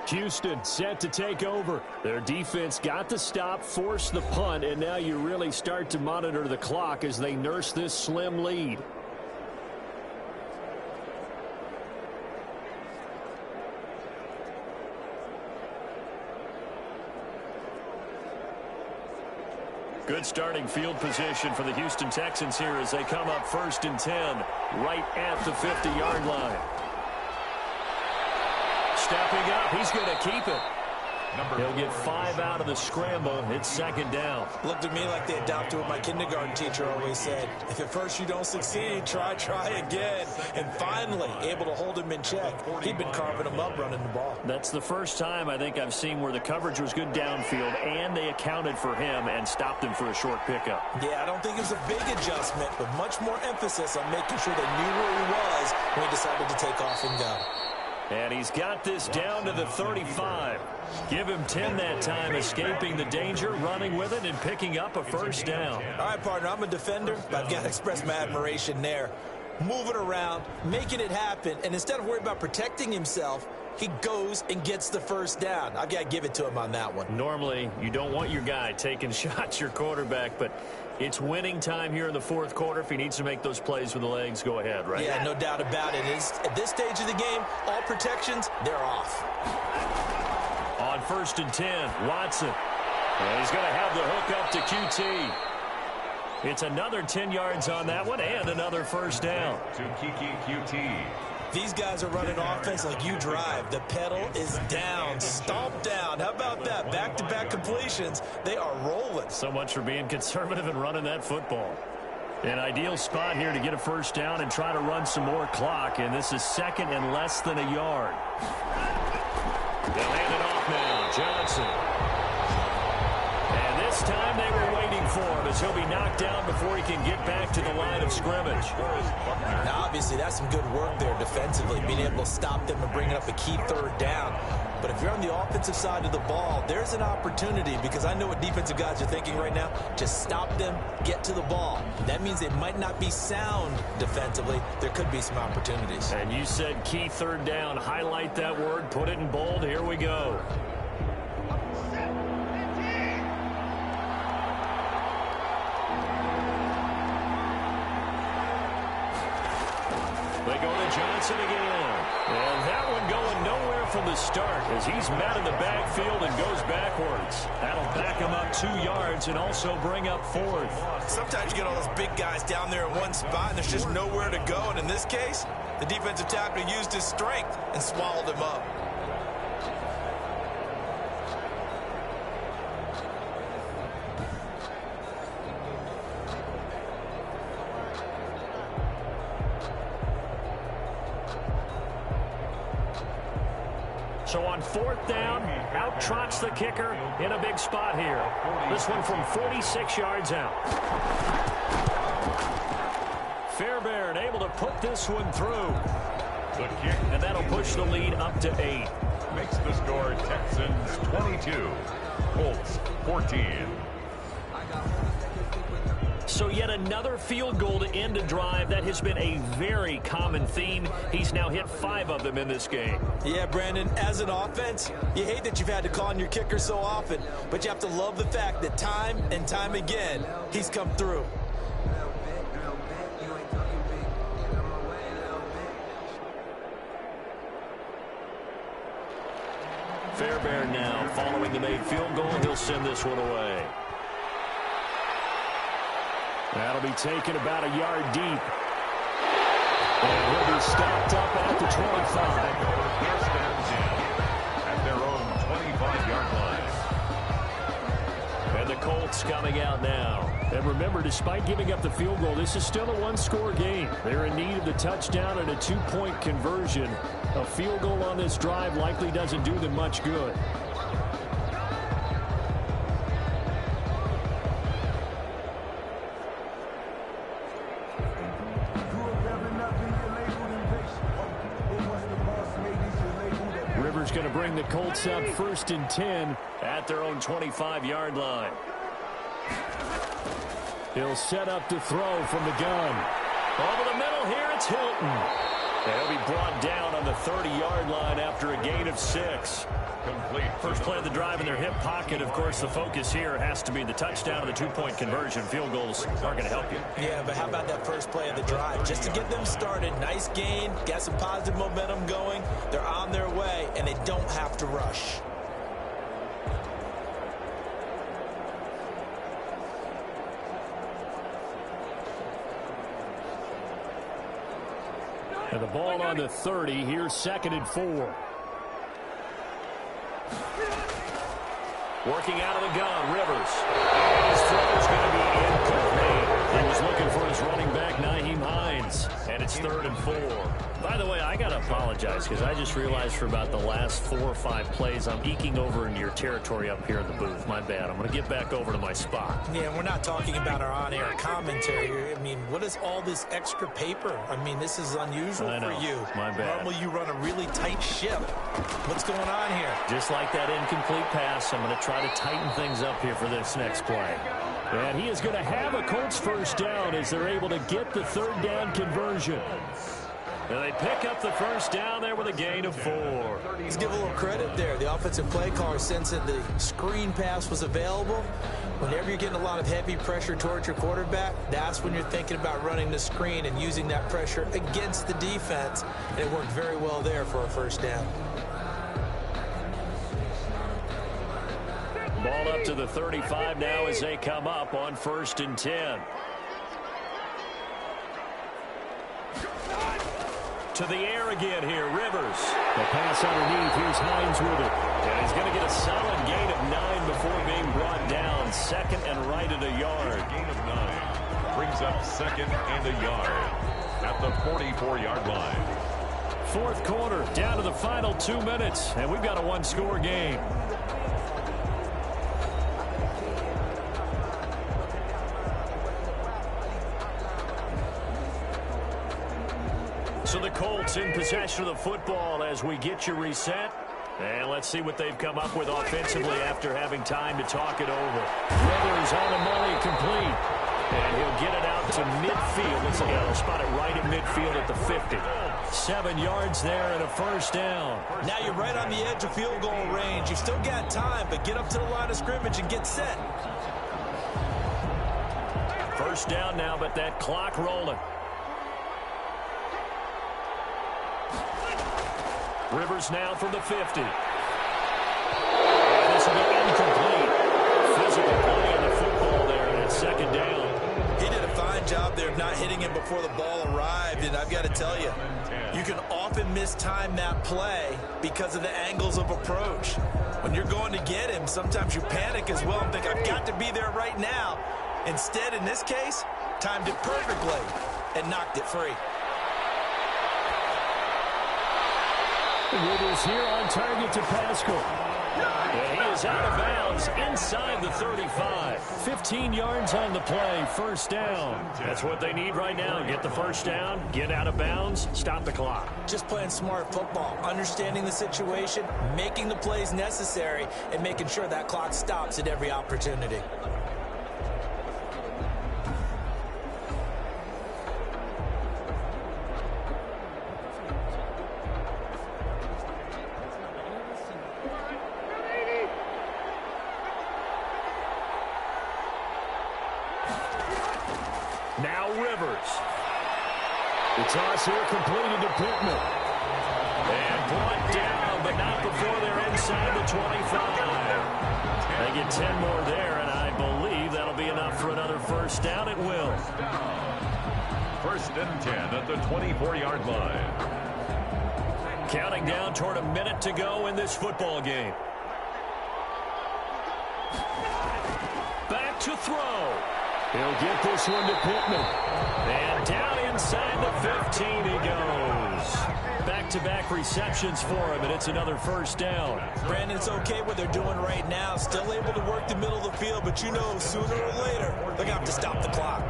Houston set to take over. Their defense got the stop, forced the punt, and now you really start to monitor the clock as they nurse this slim lead. Good starting field position for the Houston Texans here as they come up 1st and 10 right at the 50-yard line. Stepping up, he's going to keep it. He'll get 5 out of the scramble. It's 2nd down. Looked at me like they adopted what my kindergarten teacher always said. If at first you don't succeed, try again. And finally, able to hold him in check. He'd been carving him up running the ball. That's the first time I think I've seen where the coverage was good downfield and they accounted for him and stopped him for a short pickup. Yeah, I don't think it was a big adjustment, but much more emphasis on making sure they knew where he was when he decided to take off and go. And he's got this down to the 35. Give him 10 that time, escaping the danger, running with it, and picking up a 1st down. All right, partner, I'm a defender, but I've got to express my admiration there. Moving around, making it happen, and instead of worrying about protecting himself, he goes and gets the 1st down. I've got to give it to him on that one. Normally, you don't want your guy taking shots, your quarterback, but it's winning time here in the 4th quarter. If he needs to make those plays with the legs, go ahead, right? Yeah, no doubt about it. At this stage of the game, all protections, they're off. On 1st and 10, Watson. And he's going to have the hook up to QT. It's another 10 yards on that one and another 1st down. To Kiki QT. These guys are running offense like you drive. The pedal is down, stomp down. How about that? Back-to-back completions. They are rolling. So much for being conservative and running that football. An ideal spot here to get a first down and try to run some more clock, and this is second and less than a yard. They'll hand it off now. Johnson. And this time they were waiting for him as he'll be knocked down before he can get back to the line of scrimmage. Now, obviously, that's some good work there defensively, being able to stop them and bring up a key third down. But if you're on the offensive side of the ball, there's an opportunity, because I know what defensive guys are thinking right now. Just stop them, get to the ball. That means they might not be sound defensively. There could be some opportunities. And you said key third down. Highlight that word, put it in bold. Here we go. They go to Johnson again. And that one going nowhere from the start as he's met in the backfield and goes backwards. That'll back him up 2 yards and also bring up 4th. Sometimes you get all those big guys down there in one spot and there's just nowhere to go. And in this case, the defensive tackle used his strength and swallowed him up. So on 4th down, out trots the kicker in a big spot here. This one from 46 yards out. Fairbairn able to put this one through. The kick. And that'll push the lead up to 8. Makes the score Texans 22, Colts 14. So yet another field goal to end a drive. That has been a very common theme. He's now hit 5 of them in this game. Yeah, Brandon, as an offense, you hate that you've had to call on your kicker so often, but you have to love the fact that time and time again, he's come through. Fairbairn now following the made field goal. He'll send this one away. That'll be taken about a yard deep. And he'll be stopped up at the 25. First downs in at their own 25-yard line. And the Colts coming out now. And remember, despite giving up the field goal, this is still a one-score game. They're in need of the touchdown and a 2-point conversion. A field goal on this drive likely doesn't do them much good. Going to bring the Colts up 1st and 10 at their own 25-yard line. He'll set up to throw from the gun. Over the middle here, it's Hilton. He'll be brought down on the 30-yard line after a gain of 6. Complete. First play of the drive in their hip pocket. Of course, the focus here has to be the touchdown and the 2-point conversion. Field goals aren't going to help you. Yeah, but how about that first play of the drive? Just to get them started, nice gain, got some positive momentum going. They're on their way, and they don't have to rush. And the ball on the 30. Here's 2nd and 4. Working out of the gun, Rivers. His throw is going to be incomplete. He was looking for his running back, Nyheim Hines. And it's 3rd and 4. By the way, I got to apologize because I just realized for about the last 4 or 5 plays, I'm eking over into your territory up here in the booth. My bad. I'm going to get back over to my spot. Yeah, we're not talking about our on-air commentary. I mean, what is all this extra paper? I mean, this is unusual for you. My bad. Normally you run a really tight ship. What's going on here? Just like that incomplete pass, I'm going to try to tighten things up here for this next play. And he is going to have a Colts first down as they're able to get the 3rd down conversion. And they pick up the first down there with a gain of 4. Let's give a little credit there. The offensive play caller sensed that the screen pass was available. Whenever you're getting a lot of heavy pressure towards your quarterback, that's when you're thinking about running the screen and using that pressure against the defense. And it worked very well there for a first down. Ball up to the 35 now as they come up on 1st and 10. to the air again here. Rivers. The pass underneath. Here's Hines with it. And he's going to get a solid gain of 9 before being brought down. Second and right at a yard. Gain of 9 brings up second and a yard at the 44-yard line. Fourth quarter, down to the final 2 minutes, and we've got a one-score game. So the Colts in possession of the football as we get you reset. And let's see what they've come up with offensively after having time to talk it over. Rivers on the money, complete. And he'll get it out to midfield. Let's see, he'll spot it right at midfield at the 50. 7 yards there and a first down. Now you're right on the edge of field goal range. You've still got time, but get up to the line of scrimmage and get set. First down now, but that clock rolling. Rivers now from the 50. And this will be incomplete. Physical play on the football there, and it's second down. He did a fine job there of not hitting him before the ball arrived, and I've got to tell you, you can often mistime that play because of the angles of approach. When you're going to get him, sometimes you panic as well and think, I've got to be there right now. Instead, in this case, timed it perfectly and knocked it free. Rivers here on target to Pascal. And he is out of bounds inside the 35. 15 yards on the play, first down. That's what they need right now. Get the first down, get out of bounds, stop the clock. Just playing smart football, understanding the situation, making the plays necessary, and making sure that clock stops at every opportunity. Now Rivers. The toss here completed to Pittman. And brought down, but not before they're inside the 25. They get 10 more there, and I believe that'll be enough for another first down. It will. First and 10 at the 24-yard line. Counting down toward a minute to go in this football game. Back to throw. He'll get this one to Pittman. And down inside the 15 he goes. Back-to-back receptions for him, and it's another first down. Brandon, it's okay what they're doing right now. Still able to work the middle of the field, but you know sooner or later they're going to have to stop the clock.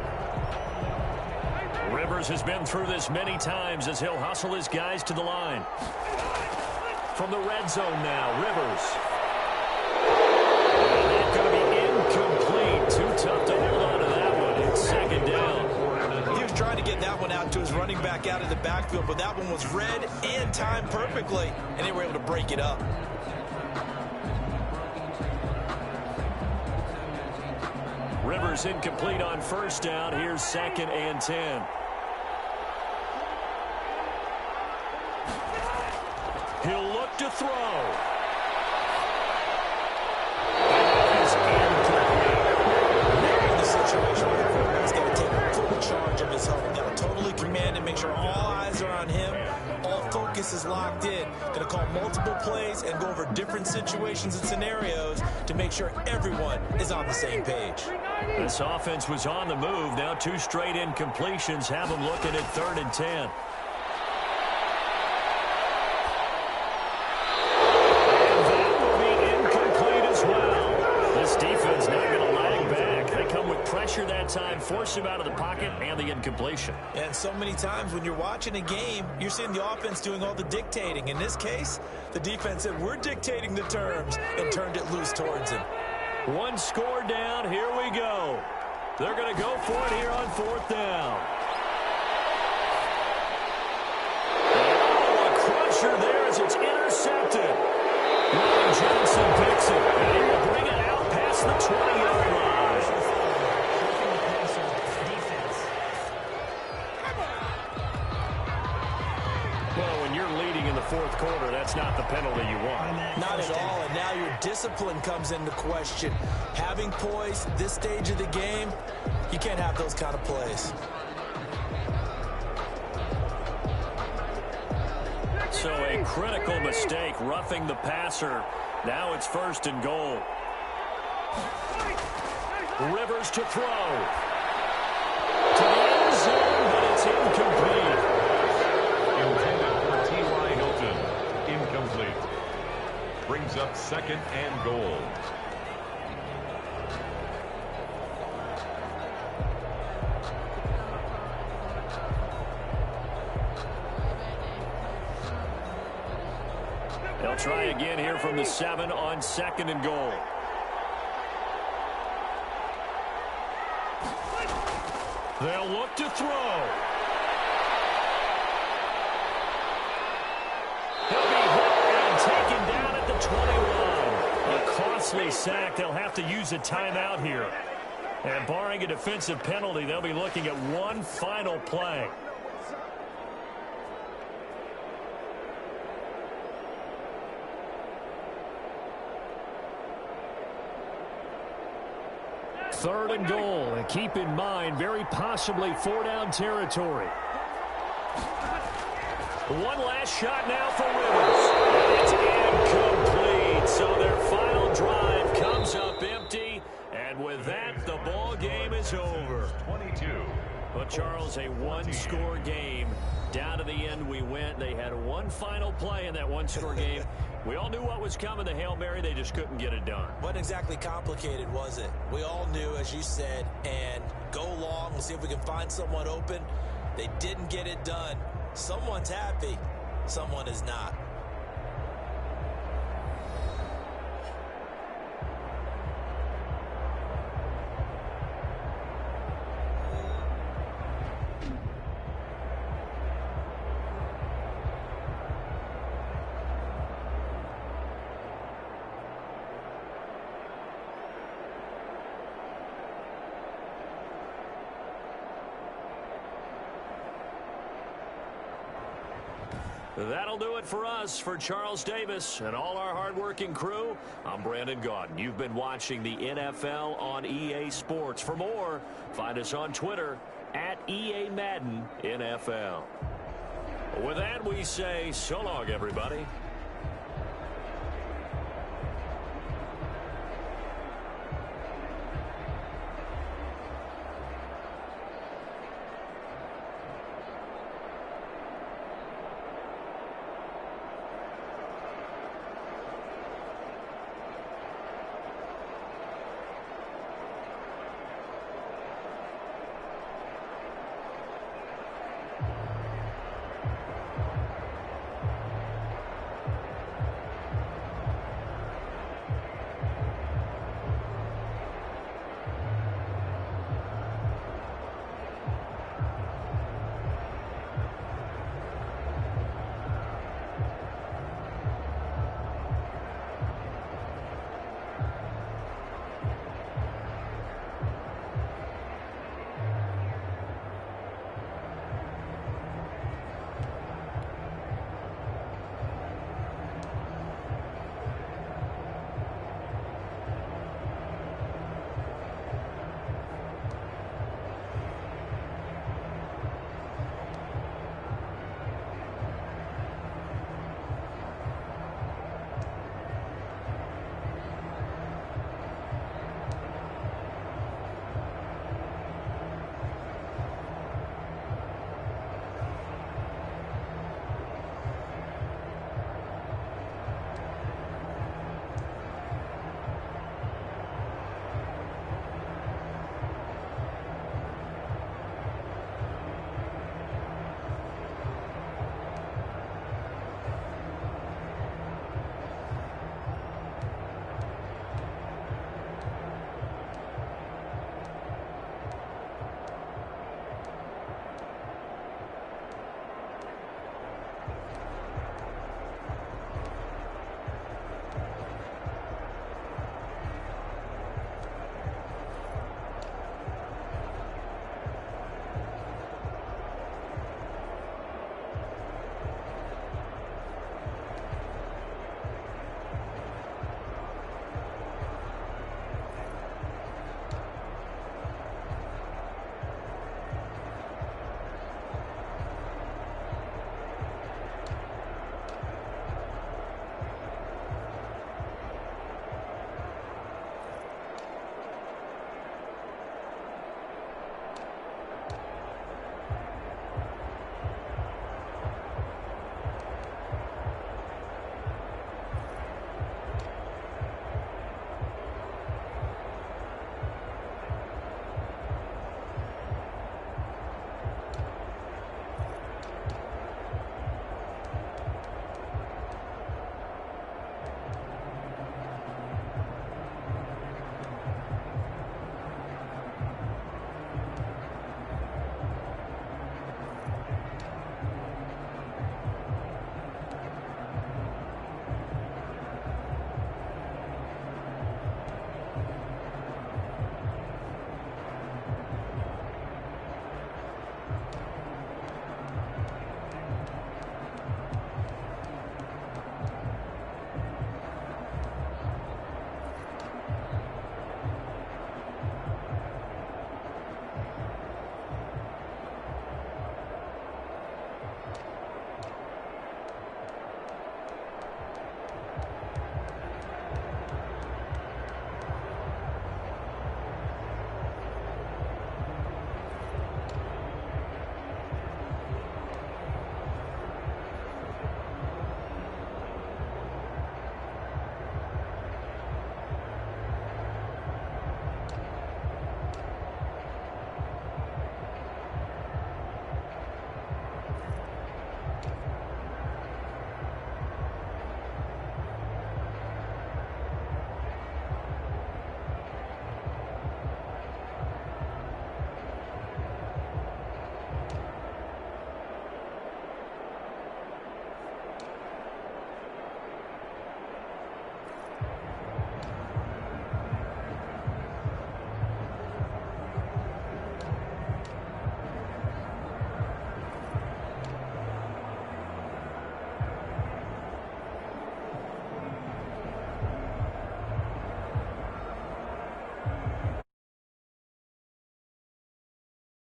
Rivers has been through this many times as he'll hustle his guys to the line. From the red zone now, Rivers. And that's going to be incomplete. Too tough to hold on to that one. It's second down. He was trying to get that one out to his running back out of the backfield, but that one was read and timed perfectly, and they were able to break it up. Rivers incomplete on first down. Here's second and 10. He'll look to throw. In the situation where the quarterback's got to take full charge of his home. Got to totally command it, make sure all eyes are on him. All focus is locked in. Going to call multiple plays and go over different situations and scenarios to make sure everyone is on the same page. This offense was on the move. Now 2 straight incompletions have them looking at 3rd and 10. And that will be incomplete as well. This defense not going to lag back. They come with pressure that time, force him out of the pocket, and the incompletion. And so many times when you're watching a game, you're seeing the offense doing all the dictating. In this case, the defense said, we're dictating the terms, and turned it loose towards him. 1 score down. Here we go. They're going to go for it here on 4th down. Oh, a crusher there as it's intercepted. Ryan Johnson picks it. And he will bring it out past the 20-yard line. Well, when you're leading in the 4th quarter, that's not the penalty you want. Not at all, and now your discipline comes into question. Having poise this stage of the game, you can't have those kind of plays. So a critical mistake, roughing the passer. Now it's 1st and goal. Rivers to throw. To the end zone, but it's incomplete. Intended for T.Y. Hilton. Incomplete. Brings up 2nd and goal. They'll try again here from the 7 on 2nd and goal. They'll look to throw. He'll be hit and taken down at the 21. A costly sack. They'll have to use a timeout here. And barring a defensive penalty, they'll be looking at one final play. Third and goal, and keep in mind, very possibly 4-down territory. One last shot now for Rivers. And it's incomplete. So their final drive comes up empty. And with that, the ball game is over. 22. But, Charles, a one-score game. Down to the end we went. They had one final play in that one-score game. We all knew what was coming, the Hail Mary. They just couldn't get it done. Wasn't exactly complicated, was it? We all knew, as you said, and go long. We'll see if we can find someone open. They didn't get it done. Someone's happy. Someone is not. That'll do it for us. For Charles Davis and all our hardworking crew, I'm Brandon Gaudin. You've been watching the NFL on EA Sports. For more, find us on Twitter at EA Madden NFL. With that, we say so long, everybody.